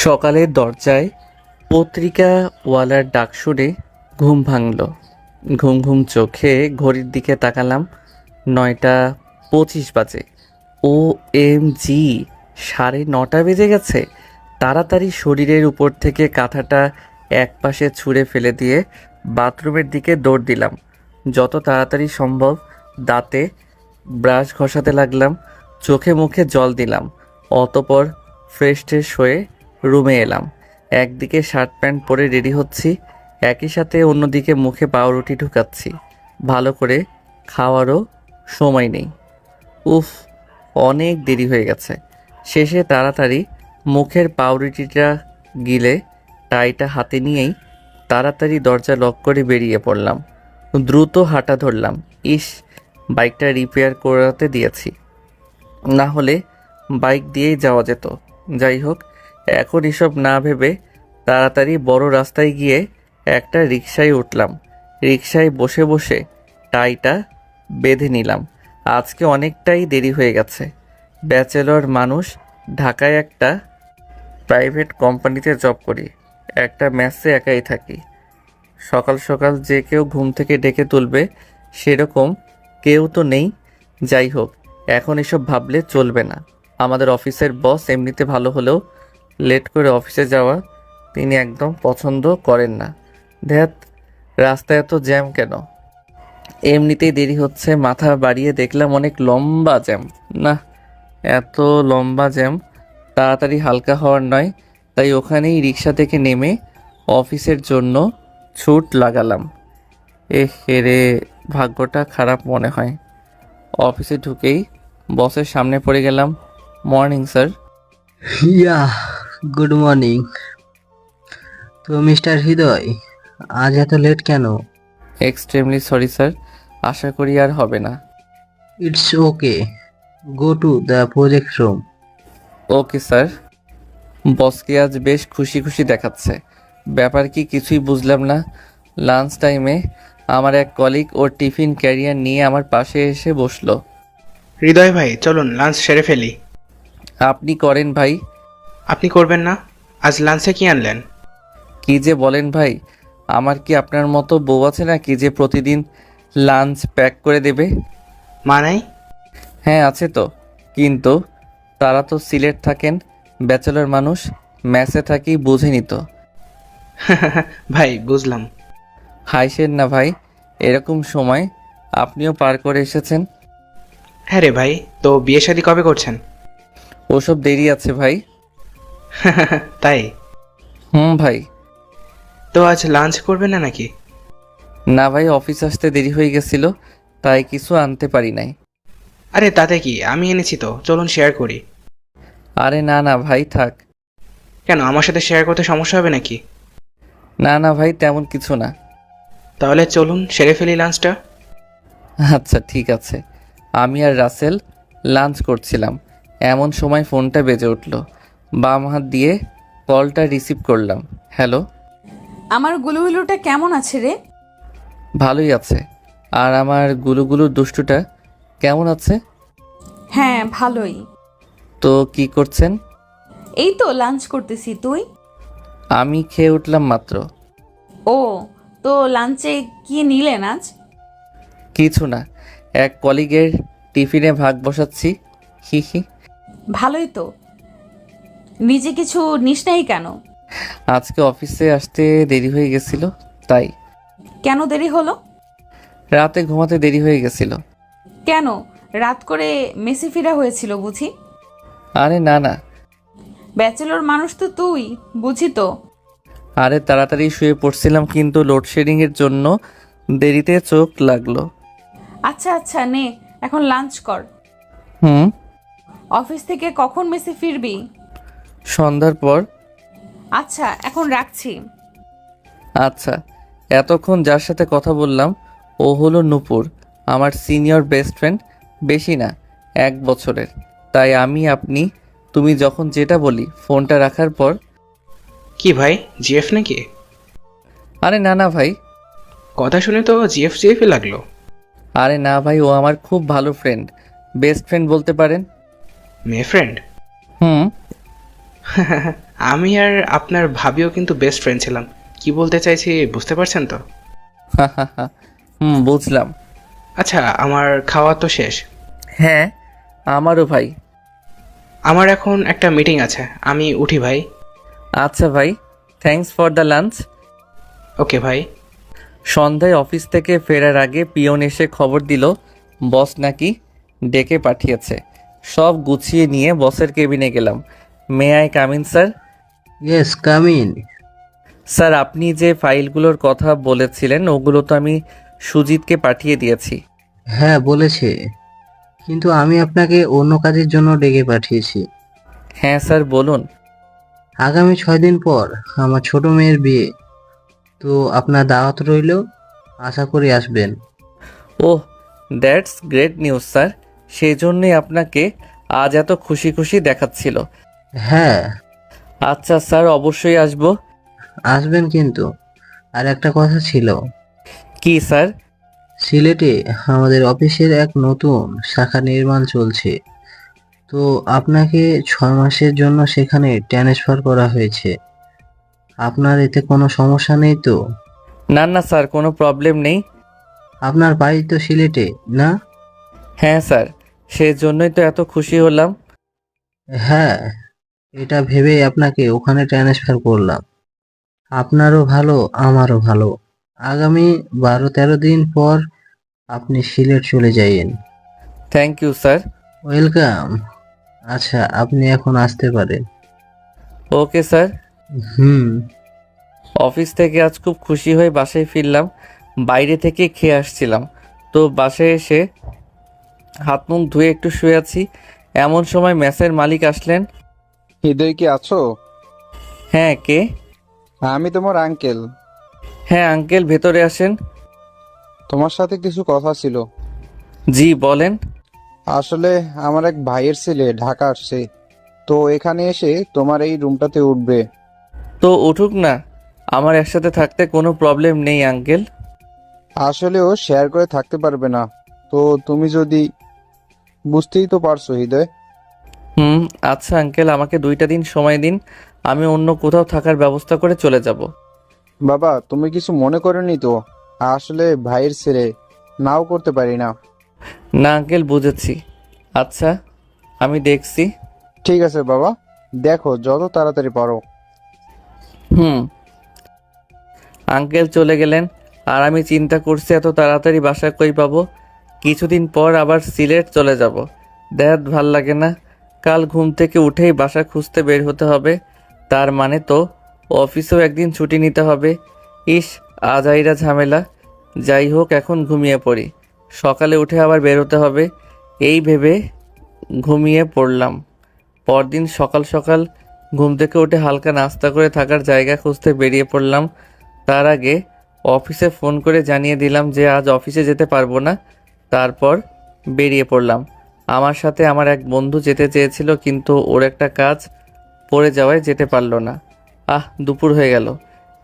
সকালে দরজায় পত্রিকাওয়ালার ডাক শুনে ঘুম ভাঙল। ঘুম ঘুম চোখে ঘড়ির দিকে তাকালাম। 9টা 25 বাজে। ও এম জি, 9:30 বেজে গেছে। তাড়াতাড়ি শরীরের উপর থেকে কাঁথাটা একপাশে ছুঁড়ে ফেলে দিয়ে বাথরুমের দিকে দৌড় দিলাম। যত তাড়াতাড়ি সম্ভব দাঁতে ব্রাশ ঘষাতে লাগলাম, চোখে মুখে জল দিলাম। অতপর ফ্রেশ ট্রেশ হয়ে রুমে এলাম। একদিকে শার্ট প্যান্ট পরে রেডি হচ্ছি, একই সাথে অন্যদিকে মুখে পাউরুটি ঢুকাচ্ছি। ভালো করে খাওয়ারও সময় নেই। উফ, অনেক দেরি হয়ে গেছে। শেষে তাড়াতাড়ি মুখের পাউরুটিটা গিলে টাইটা হাতে নিয়েই তাড়াতাড়ি দরজা লক করে বেরিয়ে পড়লাম। দ্রুত হাঁটা ধরলাম। ইস, বাইকটা রিপেয়ার করাতে দিয়েছি, না হলে বাইক দিয়েই যাওয়া যেত। যাই হোক, এখন এসব না ভেবে তাড়াতাড়ি বড় রাস্তায় গিয়ে একটা রিকশায় উঠলাম। রিকশায় বসে বসে টাইটা বেঁধে নিলাম। আজকে অনেকটাই দেরি হয়ে গেছে। ব্যাচেলর মানুষ, ঢাকায় একটা প্রাইভেট কোম্পানিতে জব করি, একটা মেসে একাই থাকি। সকাল সকাল যে কেউ ঘুম থেকে ডেকে তুলবে সেরকম কেউ তো নেই। যাই হোক, এখন এসব ভাবলে চলবে না। আমাদের অফিসের বস এমনিতে ভালো হলেও লেট করে অফিসে যাওয়া তিনি একদম পছন্দ করেন না। ধ্যাত, রাস্তায় এত জ্যাম কেন? এমনিতেই দেরি হচ্ছে, মাথা বাড়িয়ে দেখলাম অনেক লম্বা জ্যাম। না, এত লম্বা জ্যাম তাড়াতাড়ি হালকা হওয়ার নয়। তাই ওখানেই রিক্সা থেকে নেমে অফিসের জন্য ছুট লাগালাম। রে, ভাগ্যটা খারাপ মনে হয়। অফিসে ঢুকেই বসের সামনে পড়ে গেলাম। Morning sir. Yeah, good morning. তো মিস্টার হৃদয়, আজ এত লেট কেন? এক্সট্রিমলি সরি স্যার, আশা করি আর হবে না। It's okay, go to the project room. Okay sir. বসকে আজ বেশ খুশি খুশি দেখাচ্ছে। ব্যাপার কি কিছুই বুঝলাম না। লাঞ্চ টাইমে আমার এক কলিগ ওর টিফিন ক্যারিয়ার নিয়ে আমার পাশে এসে বসলো। হৃদয় ভাই, চলুন লাঞ্চ সেরে ফেলি। আপনি করেন ভাই। আপনি করবেন না? আজ লাঞ্চে কি আনলেন? কি যে বলেন ভাই, আমার কি আপনার মতো বউ আছে নাকি যে প্রতিদিন লাঞ্চ প্যাক করে দেবে? মানে? হ্যাঁ আছে তো, কিন্তু তারা তো সিলেট থাকেন, ব্যাচেলর মানুষ, মেসে থাকি, বুঝেনি তো। ভাই বুঝলাম। হাইসেন না ভাই, এরকম সময় আপনিও পার করে এসেছেন। হ্যাঁ রে ভাই, তো বিয়ে শাদী কবে করছেন? ওসব দেরি আছে ভাই। তাই? ভাই। তো আজ লাঞ্চ করবেন না নাকি? না ভাই, অফিস আসতে দেরি হয়ে গেছিল, তাই কিছু আনতে পারি নাই। আরে তাতে কি, আমি এনেছি তো, চলুন শেয়ার করি। আরে না না ভাই, থাক। কেন, আমার সাথে শেয়ার করতে সমস্যা হবে নাকি? না না ভাই, তেমন কিছু না। তাহলে চলুন সেরে ফেলি লাঞ্চটা। আচ্ছা ঠিক আছে। আমি আর রাসেল লাঞ্চ করছিলাম, এমন সময় ফোনটা বেজে উঠল। বাম হাত দিয়ে কলটা রিসিভ করলাম। হ্যালো। আমার গুলুগুলুটা কেমন আছে রে? ভালোই আছে। আর আমার গুলুগুলু দুষ্টুটা কেমন আছে? হ্যাঁ, ভালোই। তো কি করছেন? এই তো লাঞ্চ করতেছি, তুই? আমি খেয়ে উঠলাম মাত্র। ও, তো লাঞ্চে কি নিলেন আজ? কিছু না, এক কলিগের টিফিনে ভাগ বসাচ্ছি। হি হি। ভালোই তো। নিজে কিছু নিস নাই কেন? আজকে অফিসে আসতে দেরি হয়ে গেছিল, তাই। কেন দেরি হলো? রাতে ঘুমাতে দেরি হয়ে গেছিল। কেন, রাত করে মেসি ফিরা হয়েছিল বুঝি? আরে না না। ব্যাচেলর মানুষ তো তুই, বুঝি তো। আরে তাড়াতাড়ি শুয়ে পড়ছিলাম, কিন্তু লোডশেডিংয়ের জন্য দেরিতে চোখ লাগলো। আচ্ছা আচ্ছা, নে এখন লাঞ্চ কর। হুম। অফিস থেকে কখন মেসি ফিরবি? সন্ধ্যার পর। আচ্ছা, এখন রাখছি। আচ্ছা। এতক্ষণ যার সাথে কথা বললাম ও হলো নূপুর, আমার সিনিয়র বেস্ট ফ্রেন্ড। বেশি না, 1 বছরের। তাই আমি আপনি তুমি যখন যেটা বলি ফোনটা রাখার পর। কি ভাই, জিএফ নাকি? আরে না না ভাই। কথা শুনে তো জিএফ জিএফই লাগলো। আরে না ভাই, ও আমার খুব ভালো ফ্রেন্ড, বেস্ট ফ্রেন্ড বলতে পারেন। মেয়ে ফ্রেন্ড? হুম। আমি আর আপনার ভাবিও কিন্তু বেস্ট ফ্রেন্ড ছিলাম। কি বলতে চাইছি বুঝতে পারছেন তো? বুঝলাম। আচ্ছা, আমার খাওয়া তো শেষ। হ্যাঁ, আমারও ভাই। আমার এখন একটা মিটিং আছে, আমি উঠি ভাই। আচ্ছা ভাই, থ্যাঙ্কস ফর দ্য লাঞ্চ। ওকে ভাই। সন্ধ্যায় অফিস থেকে ফেরার আগে পিয়ন এসে খবর দিল বস নাকি ডেকে পাঠিয়েছে। সব গুছিয়ে নিয়ে বসের কেবিনে গেলাম। May I come in sir? Yes, come in. Sir, আপনি যে ফাইলগুলোর কথা বলেছিলেন ওগুলো তো আমি সুজিতকে পাঠিয়ে দিয়েছি। হ্যাঁ বলেছে, কিন্তু আমি আপনাকে অন্য কাজের জন্য ডেকে পাঠিয়েছি। হ্যাঁ স্যার, বলুন। আগামী 6 দিন পর আমার ছোট মেয়ের বিয়ে, তো আপনার দাওয়াত রইল, আশা করি আসবেন। ওহ, দ্যাটস গ্রেট নিউজ স্যার। সেই জন্যই আপনাকে আজ এত খুশি খুশি দেখাচ্ছিল। হ্যাঁ আচ্ছা স্যার, অবশ্যই আসবো। আসবেন, কিন্তু আর একটা কথা ছিল। কি স্যার? সিলেটে আমাদের অফিসের এক নতুন শাখা নির্মাণ চলছে, তো আপনাকে 6 মাসের জন্য সেখানে ট্রান্সফার করা হয়েছে। আপনার এতে কোনো সমস্যা নেই তো? না না স্যার, কোনো প্রবলেম নেই। আপনার বাড়ি তো সিলেটে, না? হ্যাঁ স্যার, সেজন্যই তো এত খুশি হলাম। হ্যাঁ, এটা ভেবেই আপনাকে ওখানে ট্রান্সফার করলাম। আপনারও ভালো, আমারও ভালো। আগামী 12-13 দিন পর আপনি সিলেট চলে যাইয়েন। Thank you sir. ওয়েলকাম। আচ্ছা, আপনি এখন আসতে পারেন। Okay sir. হুম। অফিস থেকে আজ খুব খুশি হয়ে বাসায় ফিরলাম। বাইরে থেকে খেয়ে আসছিলাম, তো বাসায় এসে হাত মুখ ধুয়ে একটু শুয়ে আছি। এমন সময় মেসের মালিক আসলেন। হৃদয় কি আছো? হ্যাঁ, কে? আমি তোমার আঙ্কেল। হ্যাঁ আঙ্কেল, ভেতরে আসেন। তোমার সাথে কিছু কথা ছিল। জি বলেন। আসলে আমার এক ভাইয়ের ছেলে ঢাকা আসছে, তো এখানে এসে তোমার এই রুমটাতে উঠবে। তো উঠুক না, আমার একসাথে থাকতে কোনো প্রবলেম নেই আঙ্কেল। আসলে ও শেয়ার করে থাকতে পারবে না, তো তুমি যদি, বুঝতেই তো পারছো হৃদয়। হুম, আচ্ছা আঙ্কেল, আমাকে 2টা দিন সময় দিন, আমি অন্য কোথাও থাকার ব্যবস্থা করে চলে যাব। বাবা, তুমি কিছু মনে করোনি তো? আসলে ভাইয়ের ছেলে, নাও করতে পারি না। না আঙ্কেল, বুঝেছি। আচ্ছা, আমি দেখছি। ঠিক আছে বাবা, দেখো যত তাড়াতাড়ি পারো। হুম। আঙ্কেল চলে গেলেন, আর আমি চিন্তা করছি এত তাড়াতাড়ি বাসা কই পাবো। কিছুদিন পর আবার সিলেট চলে যাব। দেখ, ভাল লাগে না। কাল ঘুম থেকে উঠেই বাসা খুঁজতে বের হতে হবে। তার মানে তো অফিসেও একদিন ছুটি নিতে হবে। ইস, আজাইরা ঝামেলা। যাই হোক, এখন ঘুমিয়ে পড়ি, সকালে উঠে আবার বের হতে হবে। এই ভেবে ঘুমিয়ে পড়লাম। পরদিন সকাল সকাল ঘুম থেকে উঠে হালকা নাস্তা করে থাকার জায়গা খুঁজতে বেরিয়ে পড়লাম। তার আগে অফিসে ফোন করে জানিয়ে দিলাম যে আজ অফিসে যেতে পারবো না। তারপর বেরিয়ে পড়লাম। আমার সাথে আমার এক বন্ধু যেতে চেয়েছিল, কিন্তু ওর একটা কাজ পড়ে যাওয়ায় যেতে পারলো না। দুপুর হয়ে গেল,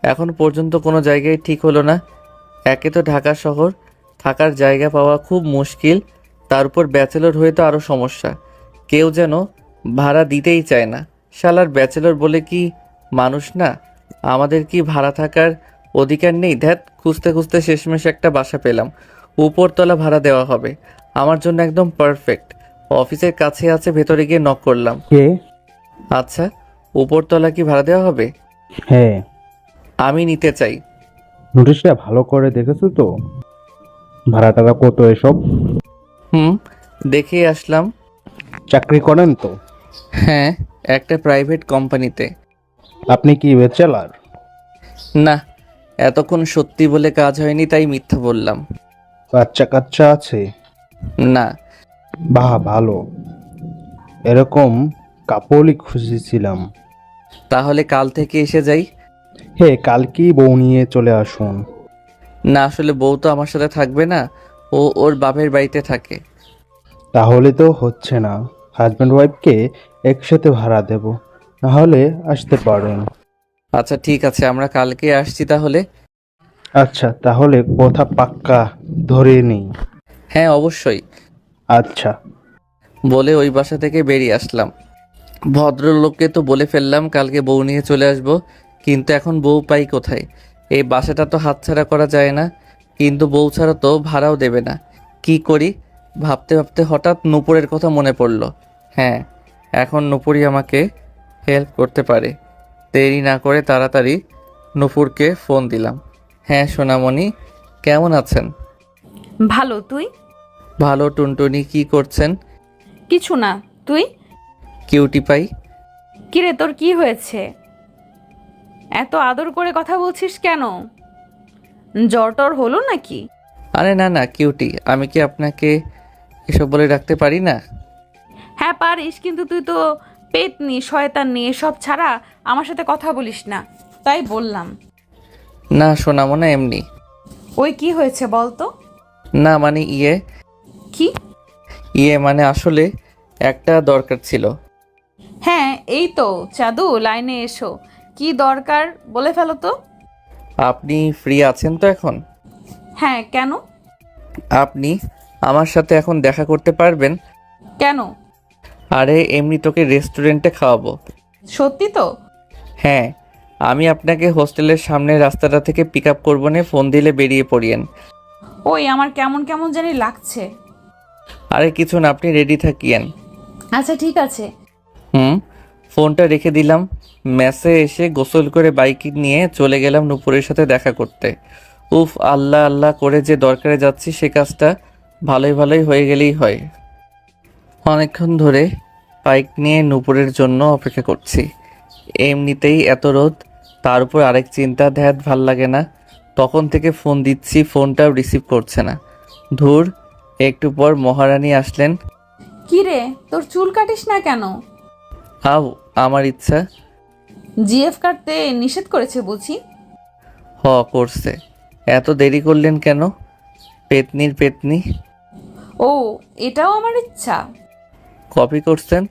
এখন পর্যন্ত কোনো জায়গায় ঠিক হলো না। একে তো ঢাকা শহর, থাকার জায়গা পাওয়া খুব মুশকিল, তার উপর ব্যাচেলর হয়ে তো আরও সমস্যা। কেউ যেন ভাড়া দিতেই চায় না। শালার ব্যাচেলর বলে কি মানুষ না? আমাদের কি ভাড়া থাকার অধিকার নেই? ধ্যাত, খুঁজতে খুঁজতে শেষমেশ একটা বাসা পেলাম। উপরতলা ভাড়া দেওয়া হবে, আমার জন্য একদম পারফেক্ট। অফিসের কাছে আছে, ভেতরে গিয়ে নক করলাম। কে? আচ্ছা, উপরতলা কি ভাড়া দেওয়া হবে? হ্যাঁ। আমি নিতে চাই। নোটিশটা ভালো করে দেখেছো তো? ভাড়া টাকা কত এসব? হুম, দেখেই আসলাম। চাকরি করেন তো? হ্যাঁ, একটা প্রাইভেট কোম্পানিতে। আপনি কি ব্যাচেলার? না, এতক্ষণ সত্যি বলে কাজ হয়নি, তাই মিথ্যা বললাম। বাচ্চা কাচ্চা আছে? না। বাহ, ভালো। এরকম কাপড়ই খুঁজেছিলাম। তাহলে কাল থেকে এসে যাই। হ্যাঁ, কালকেই বউ নিয়ে চলে আসুন। না, আসলে বউ তো আমার সাথে থাকবে না, ও ওর বাপের বাড়িতে থাকে। তাহলে তো হচ্ছে না। হাজব্যান্ড ওয়াইফকে একসাথে ভাড়া দেব, নাহলে আসতে পারেন। আচ্ছা ঠিক আছে, আমরা কালকে আসছি তাহলে। আচ্ছা, তাহলে কথা পাক্কা ধরে নেই। হ্যাঁ অবশ্যই। আচ্ছা। বলে ওই বাসা থেকে বেরিয়ে আসলাম। ভদ্রলোককে তো বলে ফেললাম কালকে বউ নিয়ে চলে আসব, কিন্তু এখন বউ পাই কোথায়? এই বাসাটা তো হাতছাড়া করা যায় না, কিন্তু বউ ছাড়া তো ভাড়াও দেবে না। কি করি ভাবতে ভাবতে হঠাৎ নূপুরের কথা মনে পড়ল। হ্যাঁ, এখন নূপুরই আমাকে হেল্প করতে পারে। দেরি না করে তাড়াতাড়ি নূপুরকে ফোন দিলাম। হ্যাঁ সোনামণি, কেমন আছেন? ভালো, তুই? ভালো। টুনটুনি কি করছেন? কিছু না, তুই? Cutie pie. কিরে, তোর কি হয়েছে? এত আদর করে কথা বলছিস কেন? জ্বর টর হলো নাকি? আরে না না কিউটি, আমি কি আপনাকে এসব বলে রাখতে পারি না? হ্যাঁ পারিস, কিন্তু তুই তো পেতনি, শয়তানি, এসব ছাড়া আমার সাথে কথা বলিস না, তাই বললাম। না সোনামোনা, এমনি। ওই কি হয়েছে বল তো? না মানে কি? মানে আসলে একটা দরকার ছিল। হ্যাঁ এই তো চাঁদু, লাইনে এসো। কি দরকার বলে ফেলো তো। আপনি ফ্রি আছেন তো এখন? হ্যাঁ, কেন? আপনি আমার সাথে এখন দেখা করতে পারবেন? কেন? আরে এমনি তোকে রেস্টুরেন্টে খাওয়াবো। সত্যি তো? হ্যাঁ, আমি আপনাকে হোস্টেলের সামনের রাস্তাটা থেকে পিক আপ করবো নে, ফোন দিলে বেরিয়ে পড়িয়েন। ওই আমার কেমন কেমন জানি লাগছে। আরে কিছু না, আপনি রেডি থাকিয়েন। আচ্ছা ঠিক আছে। ফোনটা রেখে দিলাম। মেসে এসে গোসল করে বাইক নিয়ে চলে গেলাম নূপুরের সাথে দেখা করতে। উফ, আল্লাহ আল্লাহ করে যে দরকারে যাচ্ছি সে কাজটা ভালোই ভালোই হয়ে গেলেই হয়। অনেকক্ষণ ধরে বাইক নিয়ে নূপুরের জন্য অপেক্ষা করছি। এমনিতেই এত রোদ, তার উপর আরেক চিন্তা, ধ্যাত ভাল লাগে না। তখন থেকে ফোন দিচ্ছি, ফোনটাও রিসিভ করছে না। ধুর। একটু পর মহারানী আসলেন। কি রে, তোর চুল কাটিস না কেন? আও, আমার ইচ্ছা। জিএফ কাটতে নিষেধ করেছে বুঝি? করছে। এত দেরি করলেন কেন? পেতনির পেতনি। ও, এটাও আমার ইচ্ছা? কপি করছেন?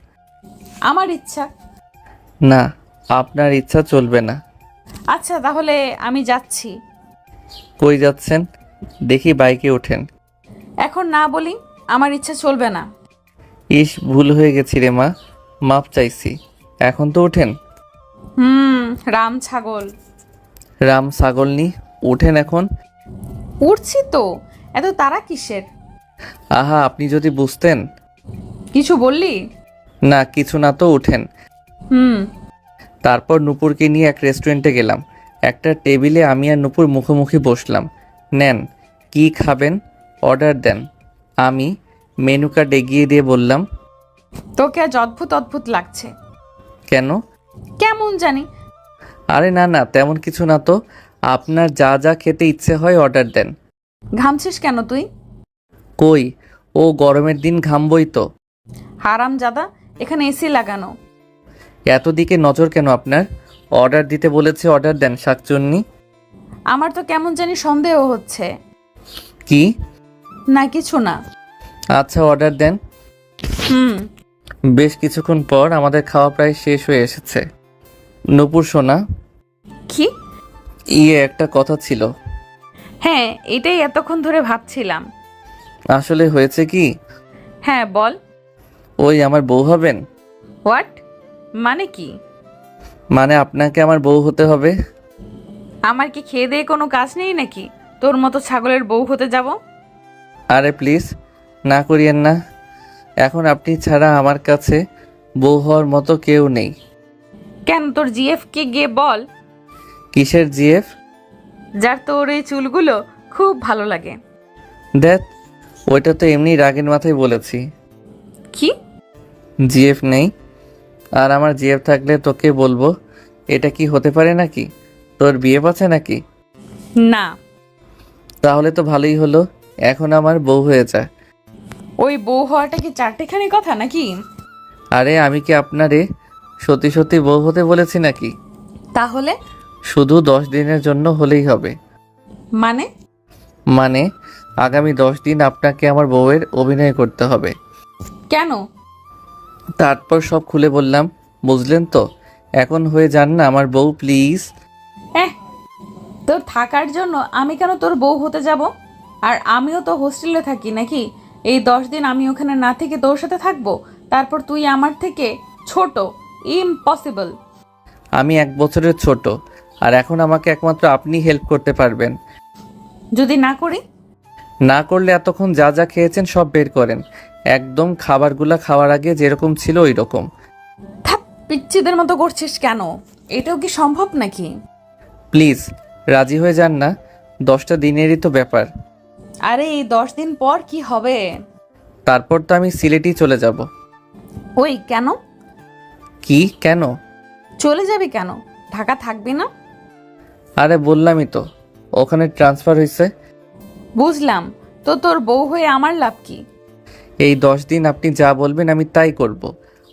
আমার ইচ্ছা। না, আপনার ইচ্ছা চলবে না। আচ্ছা তাহলে আমি যাচ্ছি। কই যাচ্ছেন? দেখি বাইকে ওঠেন। এখন না বলি, আমার ইচ্ছা চলবে না। ইস, ভুল হয়ে গেছি রে মা, মাপ চাইছি। এখন তো ওঠেন। রাম ছাগল। রাম ছাগলনি, ওঠেন এখন। উঠছি তো, এত তারা কিসের? আহা, আপনি যদি বুঝতেন। কিছু বললি? না কিছু না, তো ওঠেন। হুম। তারপর নূপুরকে নিয়ে এক রেস্টুরেন্টে গেলাম। একটা টেবিলে আমি আর নূপুর মুখোমুখি বসলাম। নেন, কি খাবেন অর্ডার দেন। আমি মেনু কার্ড এগিয়ে দিয়ে বললাম। তোকে আজ অদ্ভুত অদ্ভুত লাগছে। কেন? কেমন জানি। আরে না না, তেমন কিছু না তো। আপনার যা যা খেতে ইচ্ছে হয় অর্ডার দেন। ঘামছিস কেন তুই? কই, ও গরমের দিন ঘামবই তো। হারাম জাদা, এখানে এসি লাগানো। এত দিকে নজর কেন আপনার? অর্ডার দিতে বলেছে, অর্ডার দেন শাকচুন্নি। আমার তো কেমন জানি সন্দেহ হচ্ছে। কি? না কিছু না। আচ্ছা অর্ডার দেন। হুম। বেশ কিছুক্ষণ পর আমাদের খাওয়া প্রায় শেষ হয়ে এসেছে। নূপুর সোনা, কি? একটা কথা ছিল। হ্যাঁ, এটাই এতক্ষণ ধরে ভাবছিলাম। আসলে হয়েছে কি, হ্যাঁ বল। ওই আমার বউ হবেন। হোয়াট? মানে কি? মানে আপনাকে আমার বউ হতে হবে। আমার কি খেয়ে দিয়ে কোনো কাজ নেই নাকি তোর মতো ছাগলের বউ হতে যাব? আরে প্লিজ না করিয়েন না। এখন আপনি ছাড়া আমার কাছে বউ হওয়ার মতো কেউ নেই। কেন, তোর জিএফ কে গিয়ে বল। কিসের জিএফ? যার তোর এই চুলগুলো খুব ভালো লাগে। দেখ, ওইটা তো এমনি রাগের মাথায় বলেছি। কি? জিএফ নেই? আর আমার জিএফ থাকলে তোকে বলবো? এটা কি হতে পারে নাকি? তোর বিয়ে আছে নাকি? না। তাহলে তো ভালোই হলো, এখন আমার বউ হয়ে যা। ওই বউ হওয়াটা কি চারটেখানি কথা নাকি? আরে আমি কি আপনারে সত্যি সত্যি বউ হতে বলেছি নাকি? তাহলে? শুধু 10 দিনের জন্য হলেই হবে। মানে? মানে আগামী 10 দিন আপনাকে আমার বউয়ের অভিনয় করতে হবে। কেন? তারপর সব খুলে বললাম, বুঝলেন তো? এখন হয়ে যান না আমার বউ প্লিজ। তোর থাকার জন্য আমি কেন তোর বউ হতে যাব? আর আমিও তো হোস্টেলে থাকি নাকি? এই 10 দিন আমি ওখানে না থেকে তোর সাথে থাকবো, তারপর তুই আমার থেকে ছোট, ইম্পসিবল। আমি 1 বছরের ছোট, আর এখন আমাকে একমাত্র আপনি হেল্প করতে পারবেন। যদি না করি? না করলে এতক্ষণ যা যা খেয়েছেন সব বের করেন, একদম খাবারগুলা খাওয়ার আগে যেরকম ছিল ওই রকম। থাপ, পিচ্চিদের মতো করছিস কেন? এটাও কি সম্ভব নাকি? প্লিজ রাজি হয়ে যান না, 10টা দিনেরই তো ব্যাপার। আরে এই 10 দিন পর কি হবে? তারপর তো আমি সিলেটই চলে যাব। ওই কেন? কি কেন? চলে যাবি কেন? ঢাকা থাকবি না? আরে বললামই তো, ওখানে ট্রান্সফার হয়েছে। বুঝলাম, তো তোর বউ হয়ে আমার লাভ কি? এই 10 দিন আপনি যা বলবেন আমি তাই করব।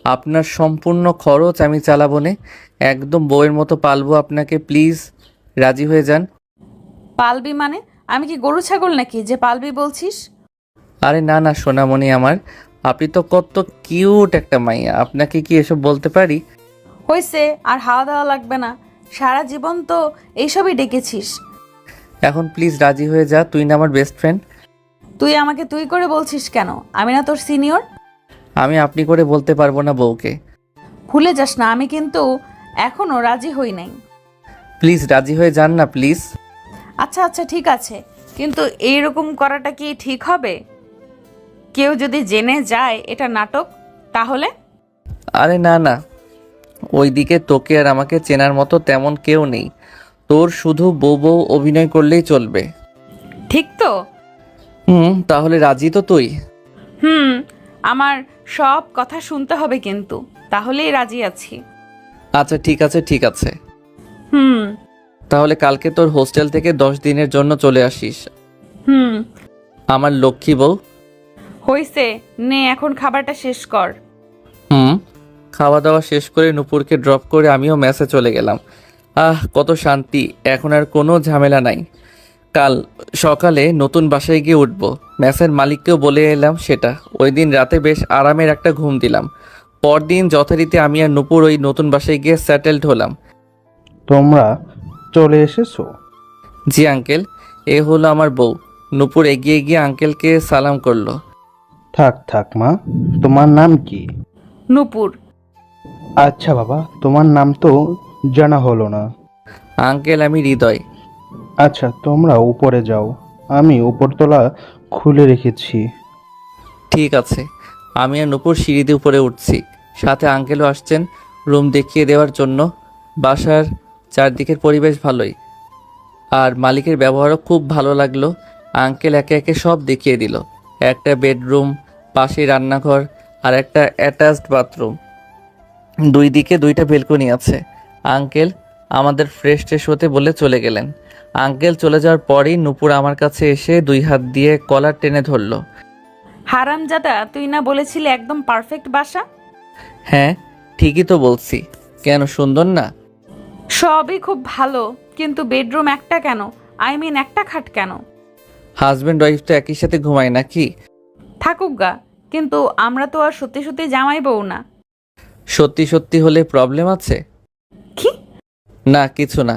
আপনার সম্পূর্ণ খরচ আমি চালাবো নে, একদম বউয়ের মতো পালবো আপনাকে। প্লিজ রাজি হয়ে যান। পালবি মানে? আমি কি গরু ছাগল নাকি যে পালবি বলছিস? আরে না না সোনামণি আমার, আপনি তো কত কিউট একটা মাইয়া, আপনাকে কি এসব বলতে পারি? হয়েছে, আর হাওয়া দেওয়া লাগবে না। সারা জীবন তো এইসবই ডেকেছিস। এখন প্লিজ রাজি হয়ে যা, তুই না আমার বেস্ট ফ্রেন্ড। তুই আমাকে তুই করে বলছিস কেন? আমি না তোর সিনিয়র? আমি আপনি করে বলতে পারবো না বউকে। ভুলে যাস না, আমি কিন্তু এখনো রাজি হই নাই। প্লিজ রাজি হয়ে যান না প্লিজ। আচ্ছা আচ্ছা ঠিক আছে, কিন্তু এইরকম করাটা কি ঠিক হবে? কেউ যদি জেনে যায় এটা নাটক, তাহলে? আরে না না, ওইদিকে তোকে আর আমাকে চেনার মতো তেমন কেউ নেই, তোর শুধু বউ বউ অভিনয় করলেই চলবে। ঠিক তো? তাহলে রাজি তো তুই? হুম, আমার সব কথা শুনতে হবে কিন্তু, তাহলেই রাজি আছি। আচ্ছা ঠিক আছে ঠিক আছে। হুম তাহলে কালকে তোর হোস্টেল থেকে 10 দিনের জন্য চলে আসিস, হুম। আমার লক্ষ্মী বউ। হইছে, নে এখন খাবারটা শেষ কর। খাওয়া দাওয়া শেষ করে নূপুরকে ড্রপ করে আমিও মেসে চলে গেলাম। কত শান্তি, এখন আর কোনো ঝামেলা নাই। কাল সকালে নতুন বাসায় গিয়ে উঠবো, মেসের মালিককেও বলে এলাম সেটা। ওই দিন রাতে বেশ আরামের একটা ঘুম দিলাম। পরদিন যথারীতি আমি আর নূপুর ওই নতুন বাসায় গিয়ে সেটেলড হলাম। তোমরা চলে এসেছো? জি আঙ্কেল, এ হলো আমার বউ। নূপুর এগিয়ে গিয়ে আঙ্কেলকে সালাম করলো। থাক থাক মা, তোমার নাম কি? নূপুর। আচ্ছা বাবা, তোমার নাম তো জানা হলো না। আঙ্কেল আমি হৃদয়। আচ্ছা তোমরা উপরে যাও, আমি উপরতলা খুলে রেখেছি। ঠিক আছে। আমি আর নূপুর সিঁড়ি দিয়ে উপরে উঠছি, সাথে আঙ্কেলও আসছেন রুম দেখিয়ে দেওয়ার জন্য। বাসার চারদিকের পরিবেশ ভালোই, আর মালিকের ব্যবহারও খুব ভালো লাগলো। আঙ্কেল একে একে সব দেখিয়ে দিল। একটা বেডরুম, পাশেই রান্নাঘর, আর একটা অ্যাটাচড বাথরুম। 2 দিকে 2টা বেলকনি আছে। আঙ্কেল আমাদের ফ্রেশ ট্রেশ হতে বলে চলে গেলেন। আঙ্কেল চলে যাওয়ার পরেই নূপুর আমার কাছে এসে 2 হাত দিয়ে কলার টেনে ধরলো। হারামজাদা, তুই না বলেছিলি একদম পারফেক্ট বাসা? হ্যাঁ ঠিকই তো বলছি, কেন সুন্দর না? সবই খুব ভালো, কিন্তু বেডরুম একটা কেন? আই মিন একটা খাট কেন? হাজব্যান্ড ওয়াইফ তো একই সাথে ঘুমায় নাকি? থাকুক গা, কিন্তু আমরা তো আর সত্যি সত্যি জামাই বউ না। সত্যি সত্যি হলে প্রবলেম আছে? কি? না কিছু না।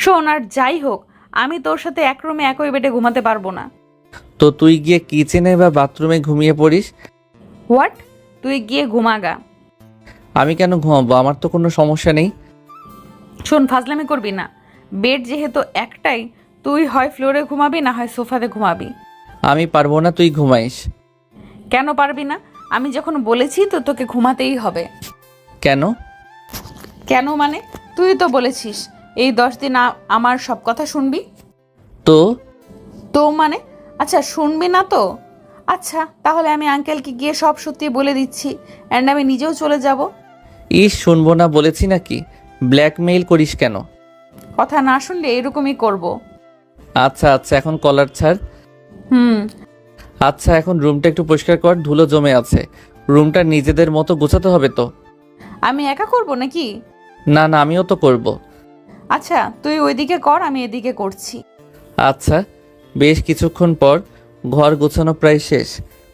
শোন, আর যাই হোক, আমি তোর সাথে এক রুমে একই বেডে ঘুমাতে পারবো না। তো তুই গিয়ে কিচেনে বা বাথরুমে ঘুমিয়ে পড়িস। হোয়াট? তুই গিয়ে ঘুমাগা। আমি কেন ঘুমাবো? আমার তো কোনো সমস্যা নেই। শোন, ফাজলামি করবি না। বেড যেহেতু একটাই, তুই হয় ফ্লোরে ঘুমাবি না হয় সোফাতে ঘুমাবি। আমি পারবো না, তুই ঘুমাইস। কেন পারবি না? আমি যখন বলেছি তো তোকে ঘুমাতেই হবে। কেন? কেন মানে? তুই তো বলেছিস এই 10 দিন আমার সব কথা শুনবি। তো তো মানে? আচ্ছা শুনবি না তো? আচ্ছা তাহলে আমি আঙ্কেলকে গিয়ে সব সত্যি বলে দিচ্ছি, অ্যান্ড আমি নিজেও চলে যাব। শুনবো না বলেছি নাকি? ব্ল্যাকমেইল করিস কেন? কথা না শুনলে এরকমই করব। আচ্ছা আচ্ছা এখন কলার ছাড়। হুম। আচ্ছা এখন রুমটা একটু পরিষ্কার কর, ধুলো জমে আছে। রুমটা নিজেদের মতো গোছাতে হবে তো। আমি একা করব নাকি? না না আমিও তো করব। আচ্ছা তুই ওইদিকে কর, আমি এদিকে করছি। আচ্ছা। বেশ কিছুক্ষণ পর ঘর গোছানো প্রায় শেষ।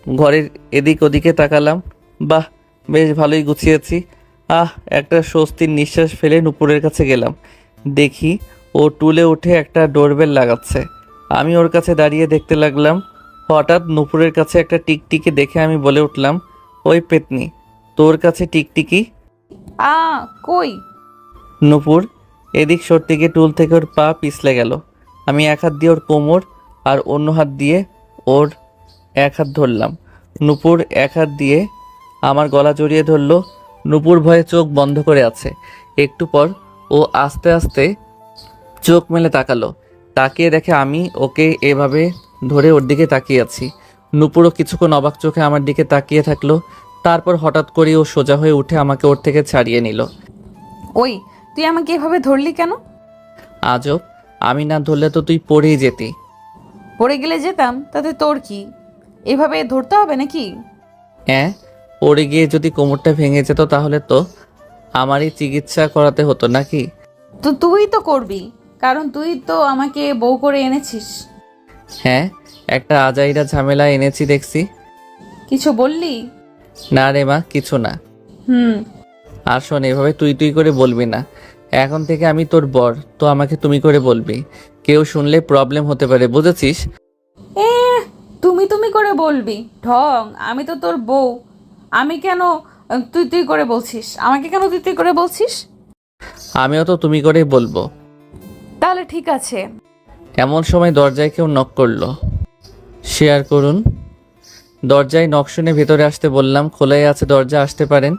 ঘরের এদিক ওদিকে তাকালাম, বাহ বেশ ভালোই গুছিয়েছি। একটা স্বস্তির নিঃশ্বাস ফেলে নুপুরের কাছে গেলাম। দেখি ও টুলে উঠে একটা ডোরবেল লাগাচ্ছে। আমি ওর কাছে দাঁড়িয়ে দেখতে লাগলাম। হঠাৎ নুপুরের কাছে একটা টিকটিকি দেখে আমি বলে উঠলাম, ওই পেতনি, তোর কাছে টিকটিকি? আ কই? নূপুর এদিক সরতে গিয়ে টুল থেকে ওর পা পিছলে গেল। আমি এক হাত দিয়ে ওর কোমর আর অন্য হাত দিয়ে ওর এক হাত ধরলাম। নূপুর এক হাত দিয়ে আমার গলা জড়িয়ে ধরলো। নূপুর ভয়ে চোখ বন্ধ করে আছে। একটু পর ও আস্তে আস্তে চোখ মেলে তাকালো। তাকিয়ে দেখে আমি ওকে এভাবে ধরে ওর দিকে তাকিয়ে আছি। নূপুরও কিছুক্ষণ অবাক চোখে আমার দিকে তাকিয়ে থাকলো। তারপর হঠাৎ করে ও সোজা হয়ে উঠে আমাকে ওর থেকে ছাড়িয়ে নিল। ওই, তুই আমাকে এভাবে ধরলি কেন? আজব, আমি না ধরলে তো তুই পড়েই যেতি। পড়ে গেলে যেতাম, তাতে তোর কি? এভাবে ধরতে হবে নাকি? হ্যাঁ, পড়ে গিয়ে যদি কোমরটা ভেঙে যেত তাহলে তো আমারই চিকিৎসা করাতে হতো নাকি? তো তুই তো করবি, কারণ তুই তো আমাকে বউ করে এনেছিস। হ্যাঁ, একটা আজাইরা ঝামেলা এনেছি দেখছি। কিছু বললি? না রে মা, কিছু না। হুম। আর শোন, এভাবে তুই তুই করে বলবি না। এখন থেকে আমি তোর বর, তো আমাকে তুমি করে বলবি। কেউ শুনলে প্রবলেম হতে পারে, বুঝেছিস? এ, তুমি তুমি করে বলবি ঢং? আমি তো তোর বউ। আমি কেন তুই তুই করে বলছিস? আমাকে কেন তুই তুই করে বলছিস? আমিও তো তুমি করেই বলবো। তাহলে ঠিক আছে। এমন সময় দরজায় কেউ নক করলো। শেয়ার করুন। দরজায় নক শুনে ভেতরে আসতে বললাম। খোলাই আছে দরজা, আসতে পারেন।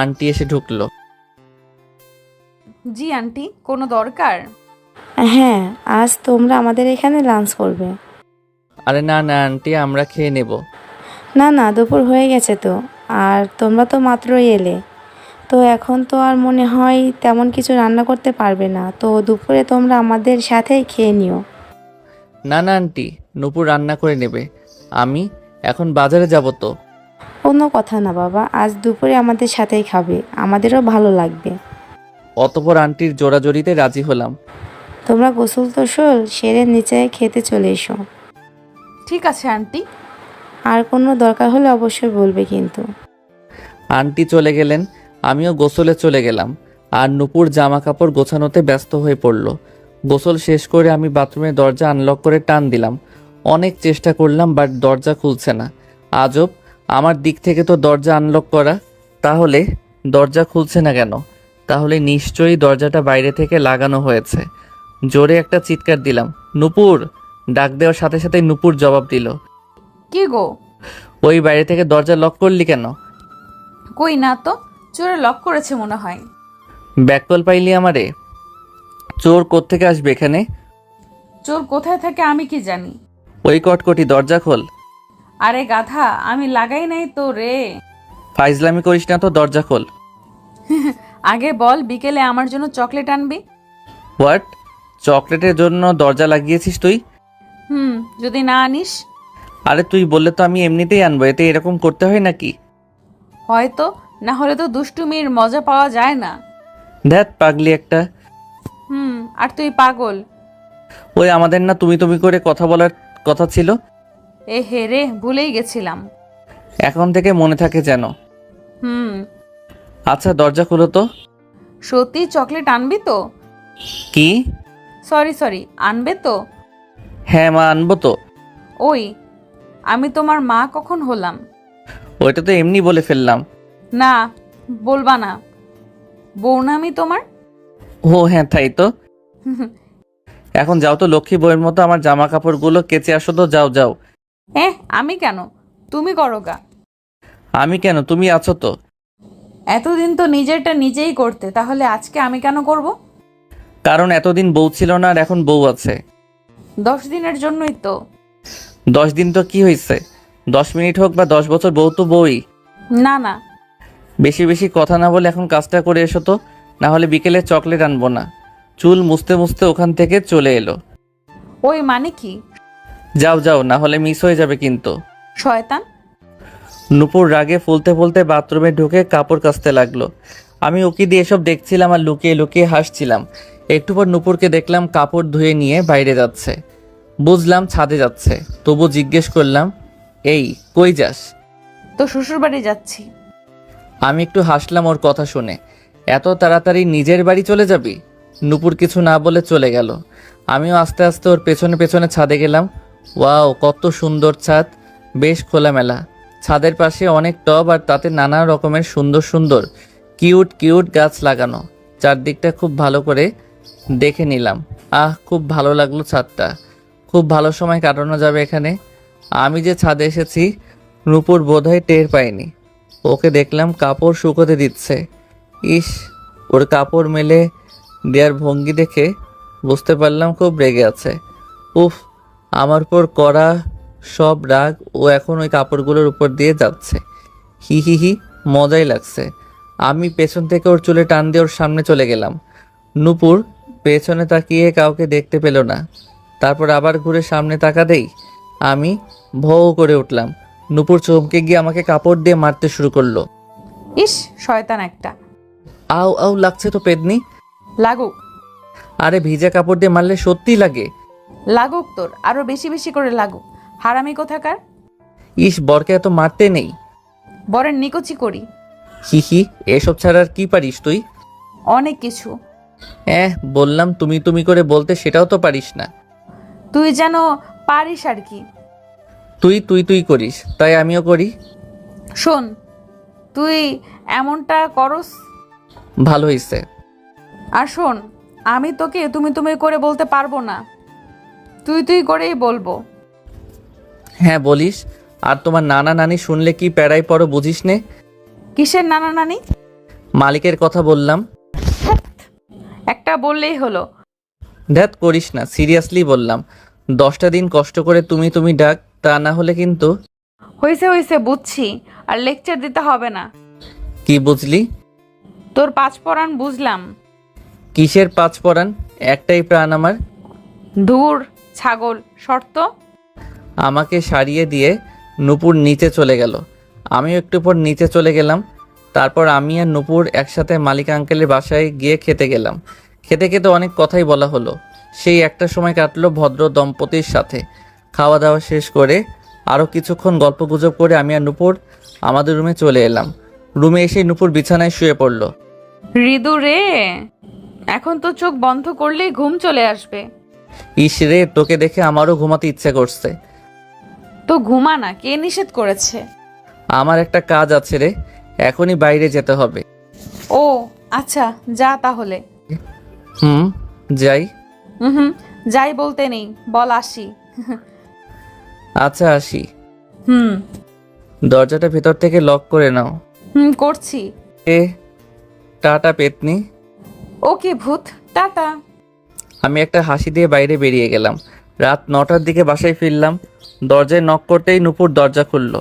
আন্টি এসে ঢুকলো। জি আন্টি, কোনো দরকার? হ্যাঁ, আজ তোমরা আমাদের এখানে লাঞ্চ করবে। আরে না না আন্টি, আমরা খেয়ে নেব। না না, দুপুর হয়ে গেছে তো। আর তোমরা তো মাত্রই এলে, তো এখন তো আর মনে হয় তেমন কিছু রান্না করতে পারবে না, তো দুপুরে তোমরা আমাদের সাথেই খেয়ে নিও। না না আন্টি, নূপুর রান্না করে নেবে। আমি এখন বাজারে যাব তো। কোনো কথা না বাবা, আজ দুপুরে আমাদের সাথেই খাবে, আমাদেরও ভালো লাগবে। অতপর আন্টির জোড়াজড়িতে রাজি হলাম। তোমরা গোসল টোসল সেরে নিচে খেতে চলে এসো। ঠিক আছে আন্টি। আর কোনো দরকার হলে অবশ্যই বলবে কিন্তু। আন্টি চলে গেলেন, আমিও গোসলে চলে গেলাম। আর নূপুর জামা কাপড় গোছানোতে ব্যস্ত হয়ে পড়ল। গোসল শেষ করে আমি বাথরুমের দরজা আনলক করে টান দিলাম। অনেক চেষ্টা করলাম, বাট দরজা খুলছে না। আজব, আমার দিক থেকে তো দরজা আনলক করা, তাহলে দরজা খুলছে না কেন? তাহলে নিশ্চয়ই দরজাটা বাইরে থেকে লাগানো হয়েছে। জোরে একটা চিৎকার দিলাম, নূপুর! ডাক দেওয়ার সাথে সাথে নূপুর জবাব দিল। কি গো? ওই বাইরে থেকে দরজা লক করলি কেন? কই না তো, চোরে লক করেছে মনে হয়। ব্যাককল পাইলি আমারে? চোর কোত্থেকে আসবে এখানে? চোর কোথায় থাকে আমি কি জানি? ওই কটকটি, দরজা খোল। আরে গাধা, আমি লাগাই নাই তো রে। ফাইজলামি করিস না তো, দরজা খোল। আগে বল, বিকেলে আমার জন্য চকলেট আনবি। হোয়াট? চকলেটের জন্য দরজা লাগিয়েছিস তুই? যদি না আনিস? আরে তুই বললে তো আমি এমনিতেই আনবো, এতে এরকম করতে হয় নাকি? হয়তো, না হলে তো দুষ্টুমির মজা পাওয়া যায় না। ধ্যাত পাগলি একটা। আর তুই পাগল। ওই আমাদের না তুমি তুমি করে কথা বলার কথা ছিল। এ হে রে, ভুলেই গেছিলাম। এখন থেকে মনে থাকে যেন। আচ্ছা দরজা খুলো তো। সত্যি চকলেট আনবি তো? কি? সরি, আনবে তো? হ্যাঁ মা, আনবো তো। ওই, আমি তোমার মা কখন হলাম? ওইটা তো এমনি বলে ফেললাম। না, বলবা না। বউ না আমি তোমার? ও হ্যাঁ, তাই তো। এখন যাও তো, লক্ষ্মী বউয়ের মতো আমার জামা কাপড়গুলো কেচে আসো তো, যাও যাও। আমি কেন? তুমি করো গা। আমি কেন? তুমি আছো তো। এতদিন তো নিজেরটা নিজেই করতে, তাহলে আজকে আমি কেন করব? কারণ এতদিন বউ ছিল না, আর এখন বউ আছে। 10 দিনের জন্যই তো। 10 দিন তো কি হয়েছে? 10 মিনিট হোক বা 10 বছর, বউ তো বউই। না। বেশি বেশি কথা না বলে এখন কাজটা করে এসো তো, না হলে বিকেলে চকলেট আনবো না। চুল মুছতে মুছতে ওখান থেকে চলে এলো। ওই মানে কি? যাও যাও, না হলে মিস হয়ে যাবে কিন্তু। শয়তান। নূপুর রাগে ফুলতে ফুলতে বাথরুমে ঢুকে কাপড় কাচতে লাগলো। আমি উকি দিয়ে এসব দেখছিলাম আর লুকিয়ে লুকিয়ে হাসছিলাম। একটু পর নূপুরকে দেখলাম কাপড় ধুয়ে নিয়ে বাইরে যাচ্ছে। বুঝলাম ছাদে যাচ্ছে, তবু জিজ্ঞেস করলাম, এই কই যাস? তো শ্বশুর বাড়ি যাচ্ছি। আমি একটু হাসলাম ওর কথা শুনে। এত তাড়াতাড়ি নিজের বাড়ি চলে যাবি? নূপুর কিছু না বলে চলে গেল। আমিও আস্তে আস্তে ওর পেছনে পেছনে ছাদে গেলাম। ওয়াও, কত সুন্দর ছাদ, বেশ খোলামেলা। ছাদের পাশে অনেক টব, আর তাতে নানা রকমের সুন্দর সুন্দর কিউট কিউট গাছ লাগানো, চারদিকটা খুব ভালো করে দেখে নিলাম। খুব ভালো লাগলো ছাদটা, খুব ভালো সময় কাটানো যাবে এখানে। আমি যে ছাদে এসেছি নূপুর বোধহয় টের পায়নি। ওকে দেখলাম কাপড় শুকোতে দিচ্ছে। ইস, ওর কাপড় মেলে দেওয়ার ভঙ্গি দেখে বুঝতে পারলাম খুব রেগে আছে। উফ, আমার উপর করা সব রাগ ও এখন ওই কাপড়গুলোর উপর দিয়ে যাচ্ছে। হি হি হি, মজাই লাগছে। আমি পেছন থেকে ওর চুলে টান দিয়ে ওর সামনে চলে গেলাম। নূপুর পেছনে তাকিয়ে কাউকে দেখতে পেল না। তারপর আবার ঘুরে সামনে তাকাতেই আমি ভৌ করে উঠলাম। নূপুর চমকে গিয়ে আমাকে কাপড় দিয়ে মারতে শুরু করলো। ইস, শয়তান একটা। আউ আউ লাগছে তো পেদনি। লাগুক। আরে ভিজা কাপড় দিয়ে মারলে সত্যিই লাগে। লাগুক তোর, আরো বেশি বেশি করে লাগুক। হারামি কোথাকার। ইস, বরকে এত মারতে নেই। বরের নিকুচি করি। হি হি, এসব ছাড়া আর কি পারিস তুই? অনেক কিছু। বললাম তুমি তুমি করে বলতে, সেটাও তো পারিস না। তুই যেন পারিস আর কি। তুই তুই তুই করিস, তাই আমিও করি। শোন, তুই এমনটা করস। ভালো হয়েছে। আর শোন, আমি তোকে তুমি তুমি করে বলতে পারবো না, তুই তুই করেই বলবো। হ্যাঁ বলিস। আর তোমার নানা নানি শুনলে কি প্যারাই পড়ো বুঝিস নে। কিসের নানা নানি? মালিকের কথা বললাম। একটা বললেই হলো। ধ্যাত করিস না, সিরিয়াসলি বললাম। 10টা দিন কষ্ট করে তুমি তুমি ডাক, তা না হলে কিন্তু। হয়েছে হয়েছে, বুঝছি। আর লেকচার দিতে হবে না। কি বুঝলি? তোর পাঁচ পরাণ বুঝলাম। কিসের 5 পরাণ? একটাই প্রাণ আমার। ধুর ছাগল, শর্ত। আমাকে সারিয়ে দিয়ে নূপুর নিচে চলে গেল। আমিও একটু পর নিচে চলে গেলাম। তারপর আমি আর নূপুর একসাথে মালিক আঙ্কেলের বাসায় গিয়ে খেতে গেলাম। খেতে খেতে অনেক কথাই বলা হলো। সেই একটা সময় কাটলো ভদ্র দম্পতির সাথে। খাওয়া দাওয়া শেষ করে আরও কিছুক্ষণ গল্পগুজব করে আমি আর নূপুর আমাদের রুমে চলে এলাম। রুমে এসে নূপুর বিছানায় শুয়ে পড়ল। হৃদু রে, এখন তো চোখ বন্ধ করলেই ঘুম চলে আসবে। ইস রে, তোকে দেখে আমারও ঘুমাতে ইচ্ছে করছে। তো ঘুমা না, কে নিষেধ করেছে? আমার একটা কাজ আছে রে, এখনই বাইরে যেতে হবে। ও আচ্ছা, যা তাহলে। যাই। হুম, যাই বলতে নেই, বল আসি। আচ্ছা আসি। হুম দরজাটা ভেতর থেকে লক করে নাও। করছি। টাটা পেতনি। ওকে ভূত, টাটা। আমি একটা হাসি দিয়ে বাইরে বেরিয়ে গেলাম। রাত 9টার দিকে বাসায় ফিরলাম। দরজায় নক করতেই নূপুর দরজা খুলল।